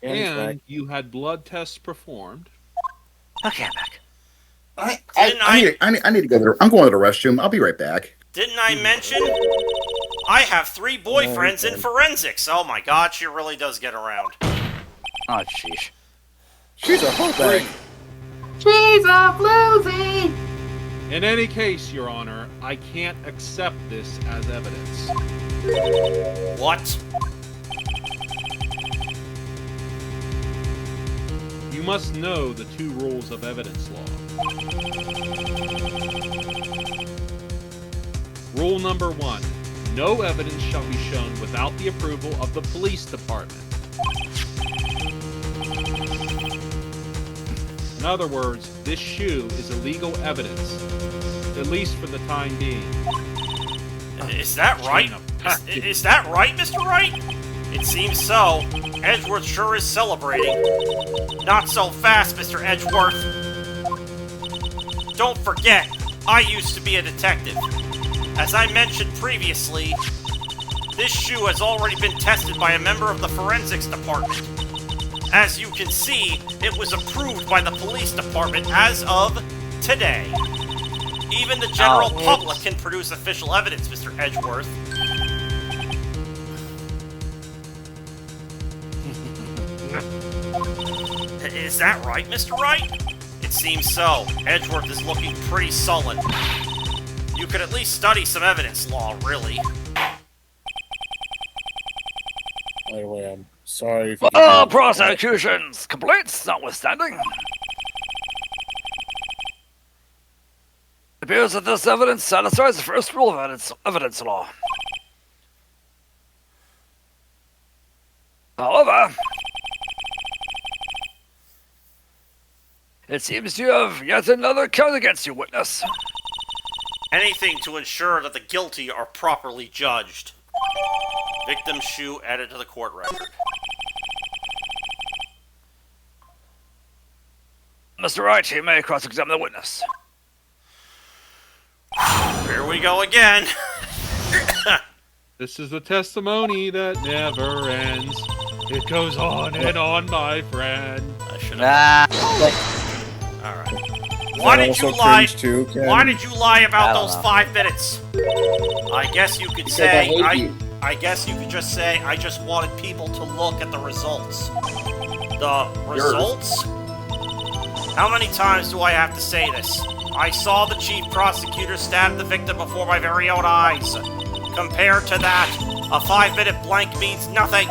And you had blood tests performed. Okay, I'm back. I need to go there. I'm going to the restroom. I'll be right back. Didn't I mention? I have 3 boyfriends in forensics. Oh my god, she really does get around. Oh, sheesh. She's a whole thing. She's a floozy. In any case, Your Honor, I can't accept this as evidence. What? You must know the 2 rules of evidence law. Rule number 1. No evidence shall be shown without the approval of the police department. In other words, this shoe is illegal evidence, at least for the time being. Is that right? Is that right, Mr. Wright? It seems so. Edgeworth sure is celebrating. Not so fast, Mr. Edgeworth. Don't forget, I used to be a detective. As I mentioned previously, this shoe has already been tested by a member of the forensics department. As you can see, it was approved by the police department as of today. Even the general public can produce official evidence, Mr. Edgeworth. Is that right, Mr. Wright? It seems so. Edgeworth is looking pretty sullen. You could at least study some evidence law, really. By the way, I'm sorry if you All prosecution's complaints notwithstanding. It appears that this evidence satisfies the first rule of evidence law. However, it seems you have yet another count against you, witness. Anything to ensure that the guilty are properly judged. Victim's shoe added to the court record. Mr. Wright, you may cross-examine the witness. Here we go again. This is the testimony that never ends. It goes on and on, my friend. I should have. All right. Why did you lie? Why did you lie about those 5 minutes? I guess you could say I guess you could just say I just wanted people to look at the results. The results? How many times do I have to say this? I saw the chief prosecutor stab the victim before my very own eyes. Compared to that, a 5-minute blank means nothing.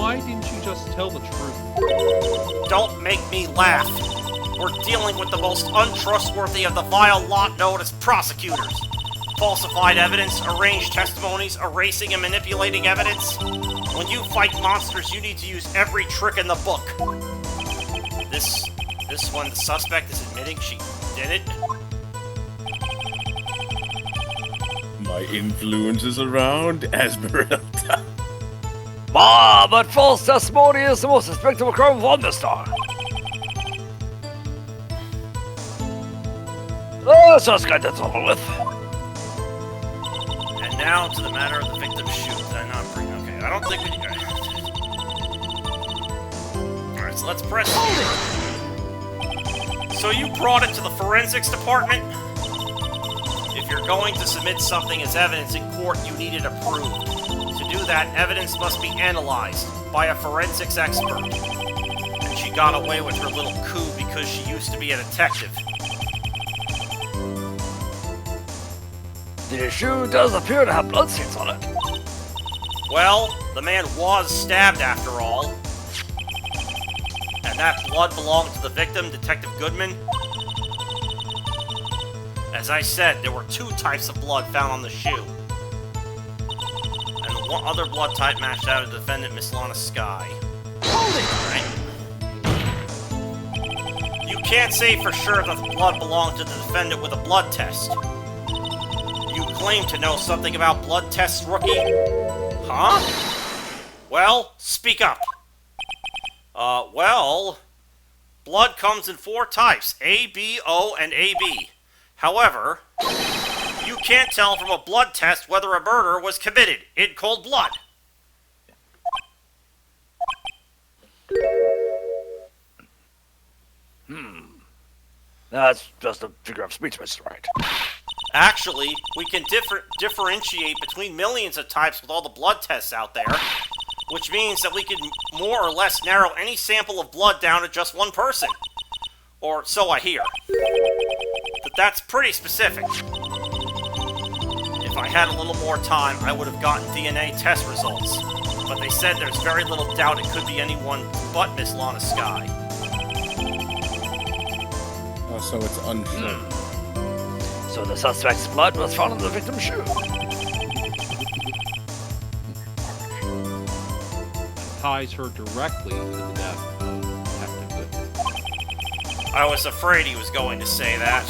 why didn't you just tell the truth? Don't make me laugh. We're dealing with the most untrustworthy of the vile lot known as prosecutors. Falsified evidence, arranged testimonies, erasing and manipulating evidence. When you fight monsters, you need to use every trick in the book. This one, the suspect is admitting she did it. My influence is around Esmeralda. But false testimony is the most despicable crime of Thunderstar. Let's just get this over with. And now to the matter of the victim's shoe. Did I not bring? Okay, I don't think we. Alright, so let's press here. So you brought it to the forensics department? If you're going to submit something as evidence in court, you need it approved. To do that, evidence must be analyzed by a forensics expert. And she got away with her little coup because she used to be a detective. The shoe does appear to have bloodstains on it. Well, the man was stabbed after all. And that blood belonged to the victim, Detective Goodman. As I said, there were 2 types of blood found on the shoe. And the one other blood type matched out of the defendant, Miss Lana Skye. Hold it! Right? You can't say for sure that the blood belonged to the defendant with a blood test. You claim to know something about blood tests, rookie? Huh? Well, speak up. Well, blood comes in 4 types, A, B, O, and AB. However, you can't tell from a blood test whether a murder was committed in cold blood. That's just a figure of speech, Mr. Wright. Actually, we can differentiate between millions of types with all the blood tests out there, which means that we can more or less narrow any sample of blood down to just one person. Or so I hear. But that's pretty specific. If I had a little more time, I would have gotten DNA test results. But they said there's very little doubt it could be anyone but Miss Lana Skye. Oh, so it's unsure. So the suspect's blood was found on the victim's shoe. Ties her directly to the death of Detective Goodman. I was afraid he was going to say that.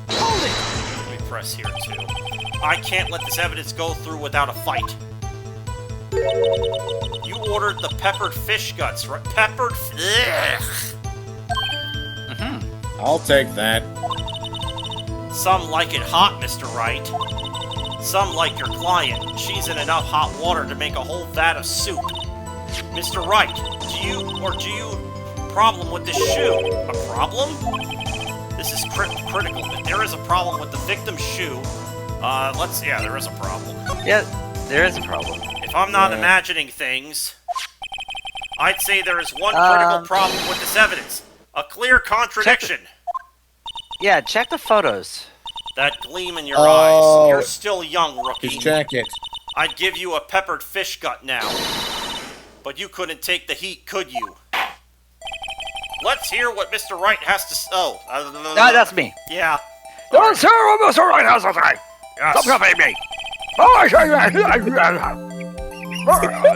Hold it! Let me press here, too. I can't let this evidence go through without a fight. You ordered the peppered fish guts, right? Peppered I'll take that. Some like it hot, Mr. Wright. Some like your client. She's in enough hot water to make a whole vat of soup. Mr. Wright, do you problem with this shoe? A problem? This is critical. If there is a problem with the victim's shoe, there is a problem. Yeah, there is a problem. If I'm not imagining things, I'd say there is one critical problem with this evidence. A clear contradiction. Check the photos. That gleam in your eyes. You're still young, rookie. His jacket. I'd give you a peppered fish gut now. But you couldn't take the heat, could you? Let's hear what Mr. Wright has to say. Oh. No, that's me. Yeah. Let's hear what Mr. Wright has to say. Yes. Stop copying me.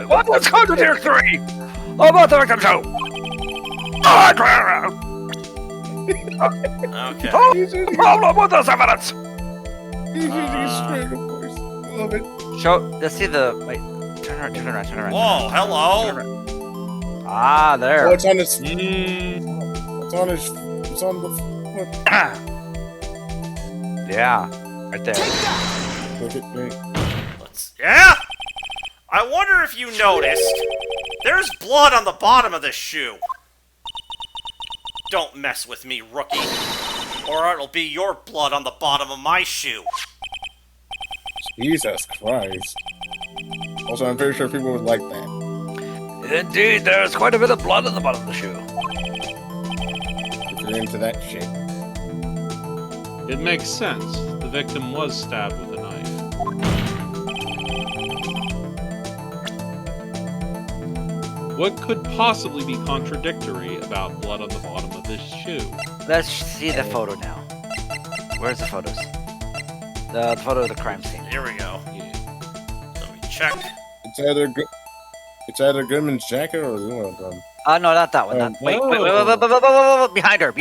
What's contradictory about the victim shoe? Okay. The problem with this evidence. He's using his string, of course. I love it. Let's see the, wait, turn around. Whoa, hello. Ah, there. Oh, it's on his. It's on his. It's on the. Yeah, right there. Look at me. Yeah? I wonder if you noticed. There's blood on the bottom of this shoe. Don't mess with me, rookie. Or it'll be your blood on the bottom of my shoe. Jesus Christ. Also, I'm very sure people would like that. Indeed, there's quite a bit of blood on the bottom of the shoe. If you're into that shit. It makes sense. The victim was stabbed with a knife. What could possibly be contradictory about blood on the bottom of this shoe? Let's see the photo now. Where's the photos? The photo of the crime scene. Here we go. Yeah. Let me check. It's either Goodman's jacket or the oil drum. Oh no, not that one. Not, wait, Oh. wait, behind her.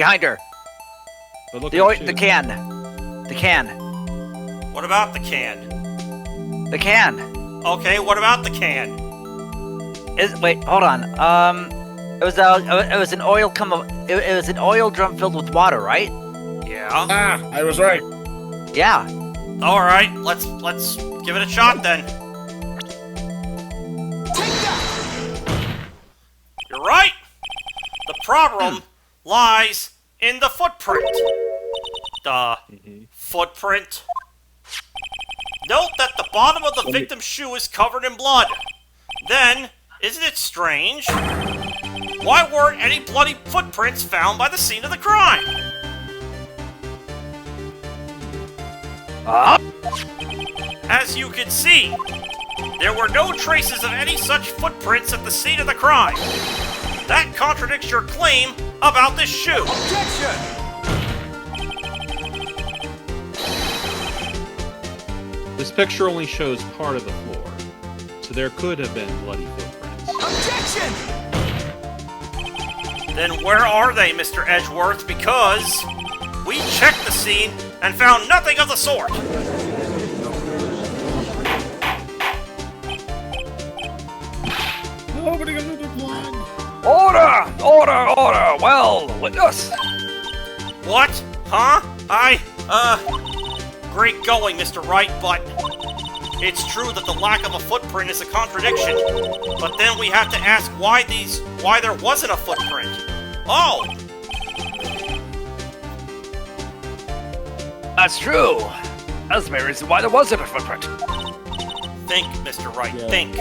But look The at oil, shoe. the can. What about the can? Okay, what about the can? Wait, hold on. It was an oil it was an oil drum filled with water, right? Yeah. Ah, I was right. Yeah. All right, let's give it a shot then. Take that! You're right. The problem lies in the footprint. The footprint. Note that the bottom of the victim's shoe is covered in blood. Then, isn't it strange? Why weren't any bloody footprints found by the scene of the crime? As you can see, there were no traces of any such footprints at the scene of the crime. That contradicts your claim about this shoe. Objection! This picture only shows part of the floor, so there could have been bloody footprints. Objection! Then where are they, Mr. Edgeworth? Because we checked the scene and found nothing of the sort. Nobody gonna do the blood. Order! Well, witness. What? Huh? Great going, Mr. Wright, but it's true that the lack of a footprint is a contradiction. But then we have to ask why there wasn't a footprint. Oh! That's true. That's the main reason why there wasn't a footprint. Think, Mr. Wright, Yeah. think.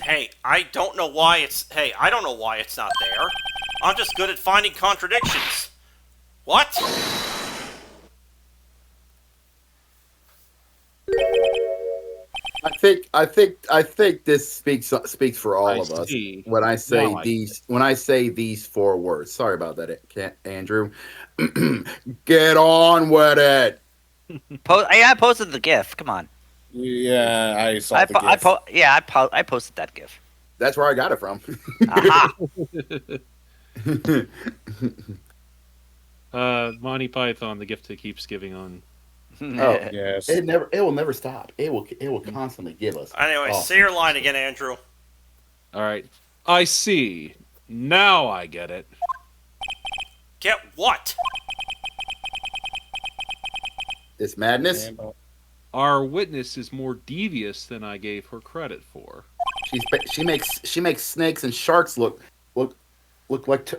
Hey, I don't know why it's not there. I'm just good at finding contradictions. What? I think this speaks for all I of us see. when I say Now I these four words. Sorry about that, Andrew. Get on with it. I posted the GIF. Come on. Yeah, I saw the gift. I posted that GIF. That's where I got it from. Aha. Monty Python, the gift that keeps giving on. Oh, Yes. it will never stop. It will constantly give us. Anyway, Oh. say your line again, Andrew. All right. I see. Now I get it. Get what? This madness. Our witness is more devious than I gave her credit for. She makes snakes and sharks look like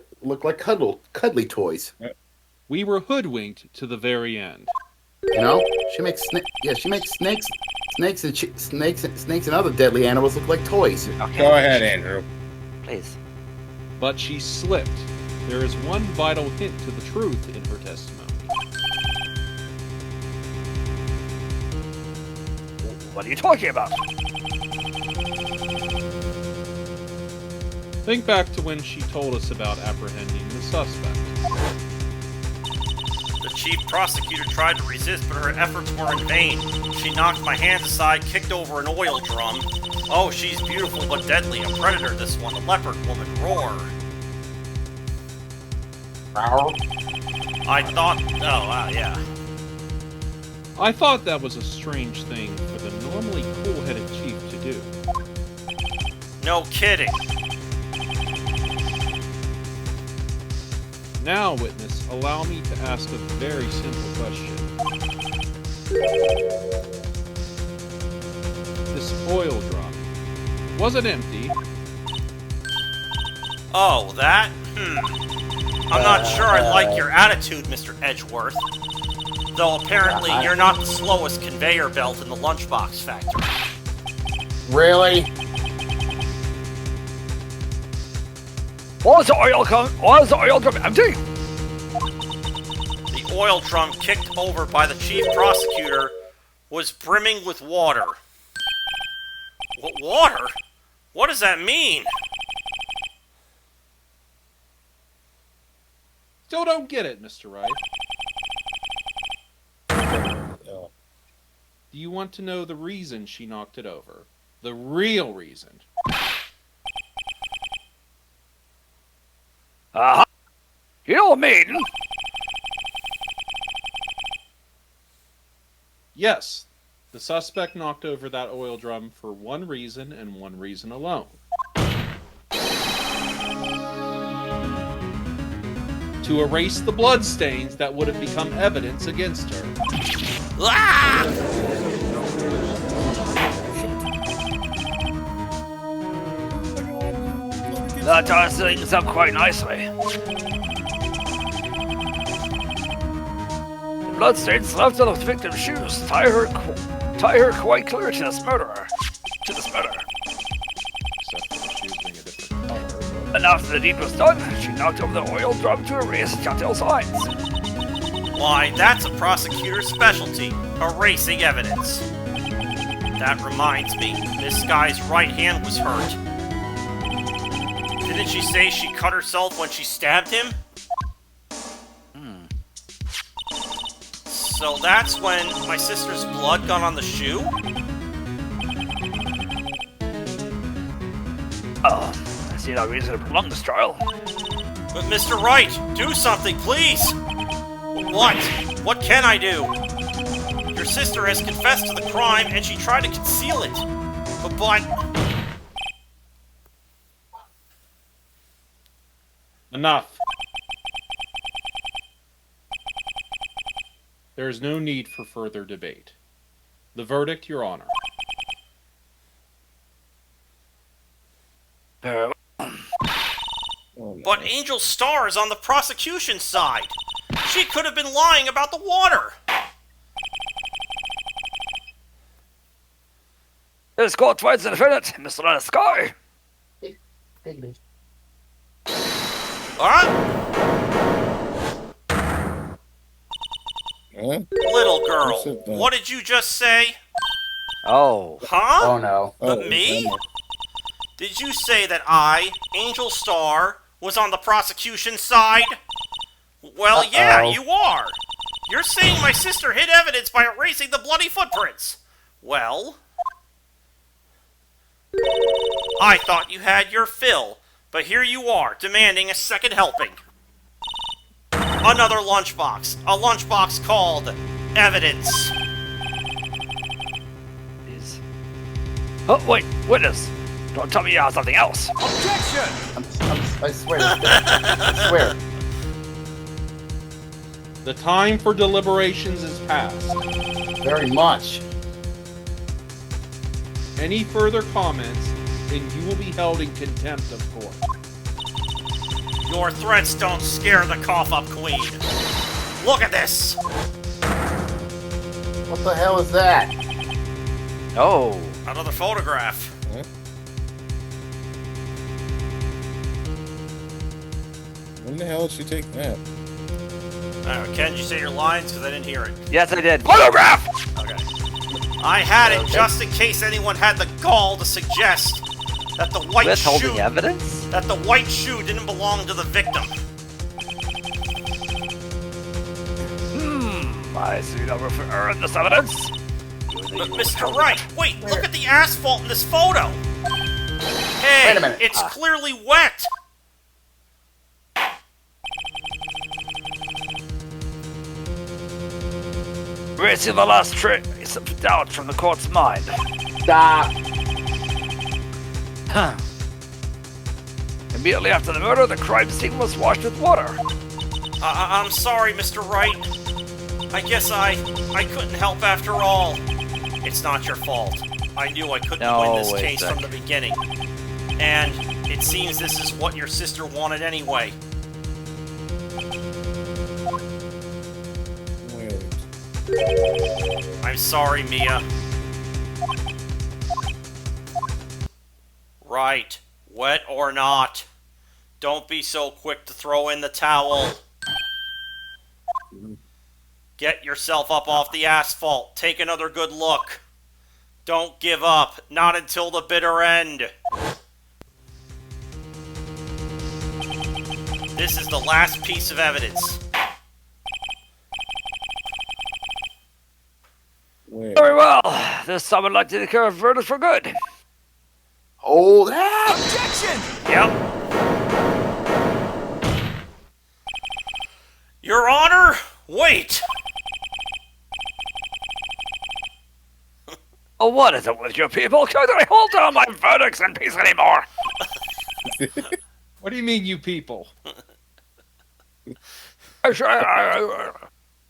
cuddly toys. We were hoodwinked to the very end. You know, she makes snakes and other deadly animals look like toys. Okay. Go ahead, Andrew. Please. But she slipped. There is one vital hint to the truth in her testimony. What are you talking about? Think back to when she told us about apprehending the suspect. The chief prosecutor tried to resist, but her efforts were in vain. She knocked my hands aside, kicked over an oil drum. Oh, she's beautiful but deadly. A predator, this one. A leopard woman. Roar. I thought... Oh, wow, yeah. I thought that was a strange thing for the normally cool-headed chief to do. No kidding. Now, witness, allow me to ask a very simple question. This oil drum, was it empty? Oh, that? I'm not sure I like your attitude, Mr. Edgeworth. Though apparently you're not the slowest conveyor belt in the lunchbox factory. Really? Was the oil drum empty? The oil drum kicked over by the chief prosecutor was brimming with water. What water? What does that mean? Still don't get it, Mr. Wright. Oh. Do you want to know the reason she knocked it over? The real reason. Uh-huh. You know what I mean? Yes, the suspect knocked over that oil drum for one reason and one reason alone. To erase the bloodstains that would have become evidence against her. Ah! That ties things up quite nicely. The bloodstains left on the victim's shoes tie her quite clear to this murderer. Except for the shoes being a different color. And after the deed was done, she knocked over the oil drum to erase telltale signs. Why, that's a prosecutor's specialty, erasing evidence. That reminds me, Miss Skye's right hand was hurt. Didn't she say she cut herself when she stabbed him? So that's when my sister's blood got on the shoe? Oh, I see no reason to prolong this trial. But Mr. Wright, do something, please! What? What can I do? Your sister has confessed to the crime and she tried to conceal it. But... Enough. There is no need for further debate. The verdict, Your Honor. Very well. Oh, But no. Angel Star is on the prosecution's side. She could have been lying about the water. This court finds the defendant, Mr. Lana Skye. Huh? Huh? Little girl, Who said that? what did you just say? Oh. Huh? Oh no. But me? Did you say that I, Angel Star, was on the prosecution's side? Well, yeah, you are. You're saying my sister hid evidence by erasing the bloody footprints. Well... I thought you had your fill, but here you are, demanding a second helping. Another lunchbox. A lunchbox called Evidence. Please. Oh, wait, witness. Don't tell me you have something else. Objection! I swear. I swear. The time for deliberations is past. Very much. Any further comments, and you will be held in contempt of court. Your threats don't scare the cough-up queen. Look at this! What the hell is that? Oh. Another photograph. When the hell did she take that? Ken, did you say your lines? Because I didn't hear it. Yes, I did. Photograph! Okay. I had it just in case anyone had the gall to suggest that the white Withholding shoe evidence? that the white shoe didn't belong to the victim. I see no room for error in this evidence. But Mr. Wright, wait, look at the asphalt in this photo. Hey, Wait a minute. it's clearly wet. Erasing the last trace of doubt from the court's mind. Stop. Huh. Immediately after the murder, the crime scene was washed with water. I'm sorry, Mr. Wright. I guess I couldn't help after all. It's not your fault. I knew I couldn't No, win this wait a case sec. from the beginning. And it seems this is what your sister wanted anyway. Wait. I'm sorry, Mia. Right. Wet or not. Don't be so quick to throw in the towel. Get yourself up off the asphalt. Take another good look. Don't give up. Not until the bitter end. This is the last piece of evidence. Wait. Very well. This time I'd like to declare a verdict for good. Hold up! Objection! Yep. Your Honor, wait. Oh, what is it with you people? Can't I hold down my verdicts in peace anymore? What do you mean, you people? It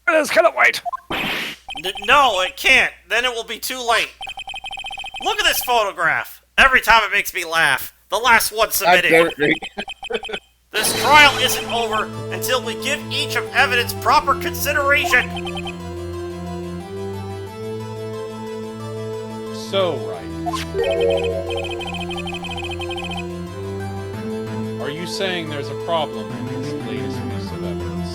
is, can it wait? No, it can't. Then it will be too late. Look at this photograph. Every time it makes me laugh. The last one submitted. This trial isn't over until we give each of evidence proper consideration. So right. Are you saying there's a problem in this latest piece of evidence?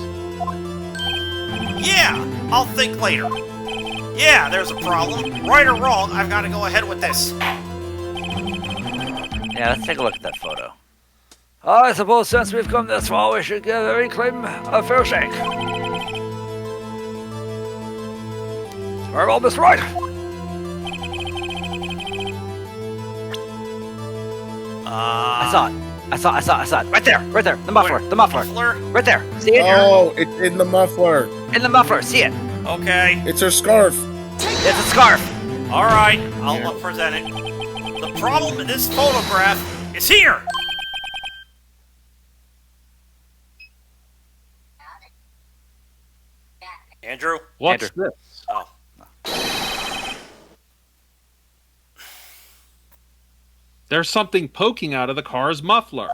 Yeah, I'll think later. Yeah, there's a problem. Right or wrong, I've got to go ahead with this. Yeah, let's take a look at that photo. I suppose since we've come this far, we should give every claim a fair shake. Very well, Mr. Wright. I saw it. I saw it. Right there. The muffler. Wait, The muffler. Right there. See it? Oh, it's in the muffler. In the muffler. See it? Okay, It's her scarf. It's a scarf. alright, I'll present it. The problem in this photograph is here! Andrew? What's Andrew. this? Oh. There's something poking out of the car's muffler.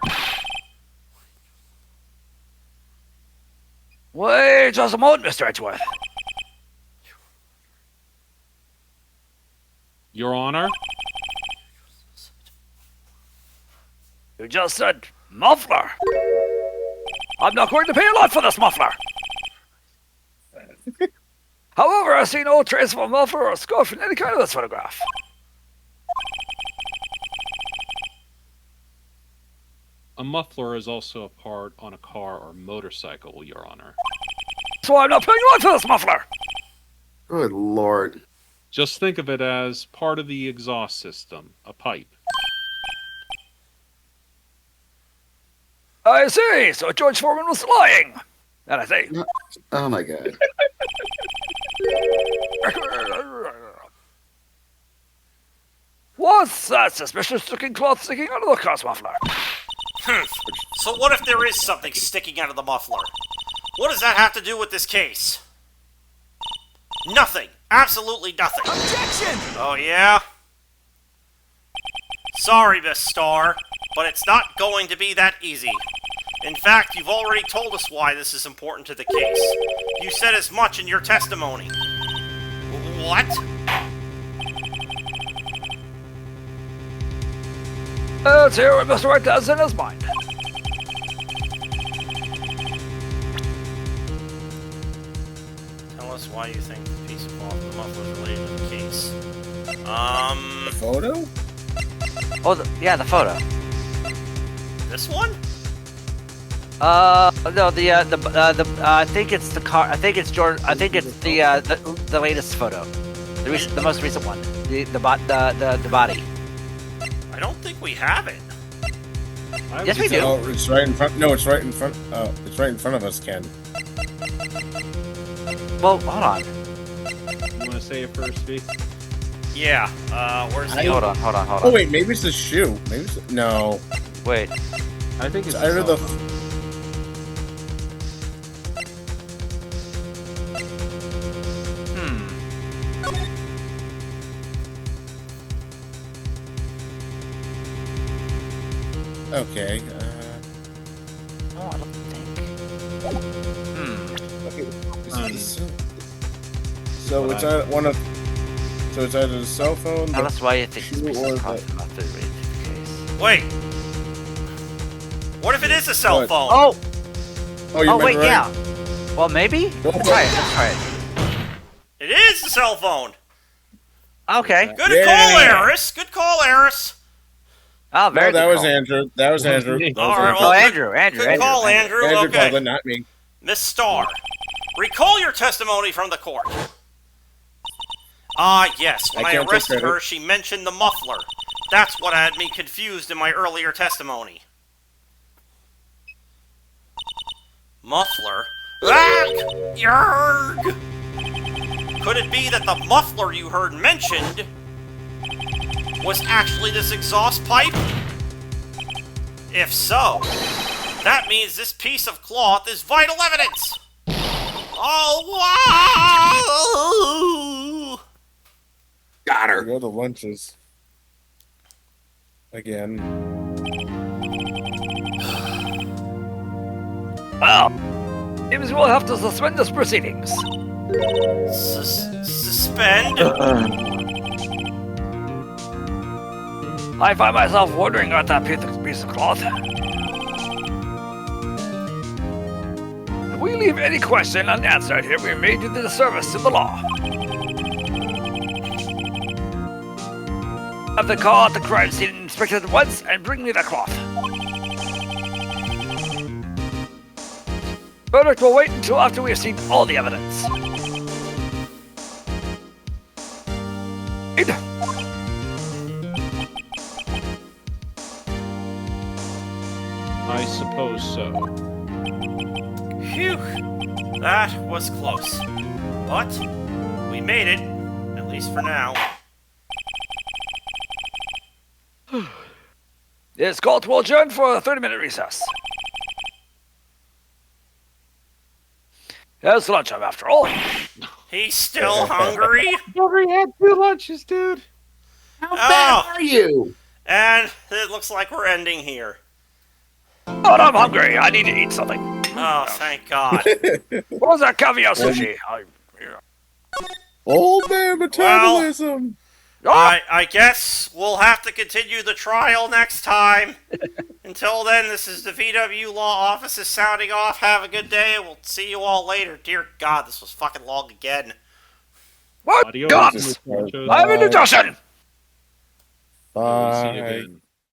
Wait just a moment, Mr. Edgeworth. Your Honor? You just said muffler. I'm not going to pay a lot for this muffler. However, I see no trace of a muffler or scarf in any kind of this photograph. A muffler is also a part on a car or motorcycle, Your Honor. So I'm not paying a lot for this muffler. Good lord. Just think of it as part of the exhaust system, a pipe. I see. So George Foreman was lying. And I think. Oh my god. What's that suspicious-looking cloth sticking out of the car's muffler? So what if there is something sticking out of the muffler? What does that have to do with this case? Nothing. Absolutely nothing. Objection! Oh, yeah? Sorry, Miss Starr, but it's not going to be that easy. In fact, you've already told us why this is important to the case. You said as much in your testimony. What? Let's hear what Mr. Wright has in his mind. Tell us why you think the piece of cloth in the muffler is related to the case. The photo? Oh, yeah, the photo. This one? No, I think it's the car. I think it's Jordan. I think it's the latest photo, the most recent one. The body. I don't think we have it. Yes, we do. Oh, it's right in front. No, it's right in front. Oh, it's right in front of us, Ken. Well, hold on. You want to say it first, V? Yeah, where's the... Hold on. Oh wait, maybe it's the shoe. Maybe it's no. Wait. I think it's It's either the. Okay. Oh, I don't think. So it's either one of. So it's either the cell phone. Now that's why you think shoe it's or probably the- not the case. Wait. What if it is a cell What? phone? Oh, Oh, you wait, right. yeah. Well, maybe. Go Let's for try it. it. Let's try it. It is the cell phone. Okay. Good Yeah. call, Eris. Good call, Eris. Oh, No, very that good was call. Andrew. That was Andrew. That was All right, Andrew. well, Andrew. Good call, Andrew. Andrew Okay. called it, not me. Miss Starr, recall your testimony from the court. Ah, yes. When I I can't take arrested credit. her, she mentioned the muffler. That's what had me confused in my earlier testimony. Muffler? Ah! Yerg! Could it be that the muffler you heard mentioned was actually this exhaust pipe? If so, that means this piece of cloth is vital evidence! Oh, wow! Got There her. go the lunches. Again. Well, seems we'll have to suspend this proceedings. Suspend? I find myself wondering about that piece of cloth. If we leave any question unanswered here, we may do the disservice to the law. Have the call at the crime scene inspected at once and bring me the cloth. Verdict will wait until after we have seen all the evidence. I suppose so. Phew, that was close. But we made it, at least for now. This court will adjourn for a 30-minute recess. It's lunchtime after all. He's still hungry? You already had 2 lunches, dude. How fat are you? And it looks like we're ending here. But I'm hungry. I need to eat something. Oh, thank God. What was that caviar sushi? Old man metabolism. I guess we'll have to continue the trial next time. Until then, this is the VW Law Office sounding off. Have a good day. We'll see you all later. Dear God, this was fucking long again. What? Adios, Guns! muchachos. I'm in the dustin! We'll see you Bye. again.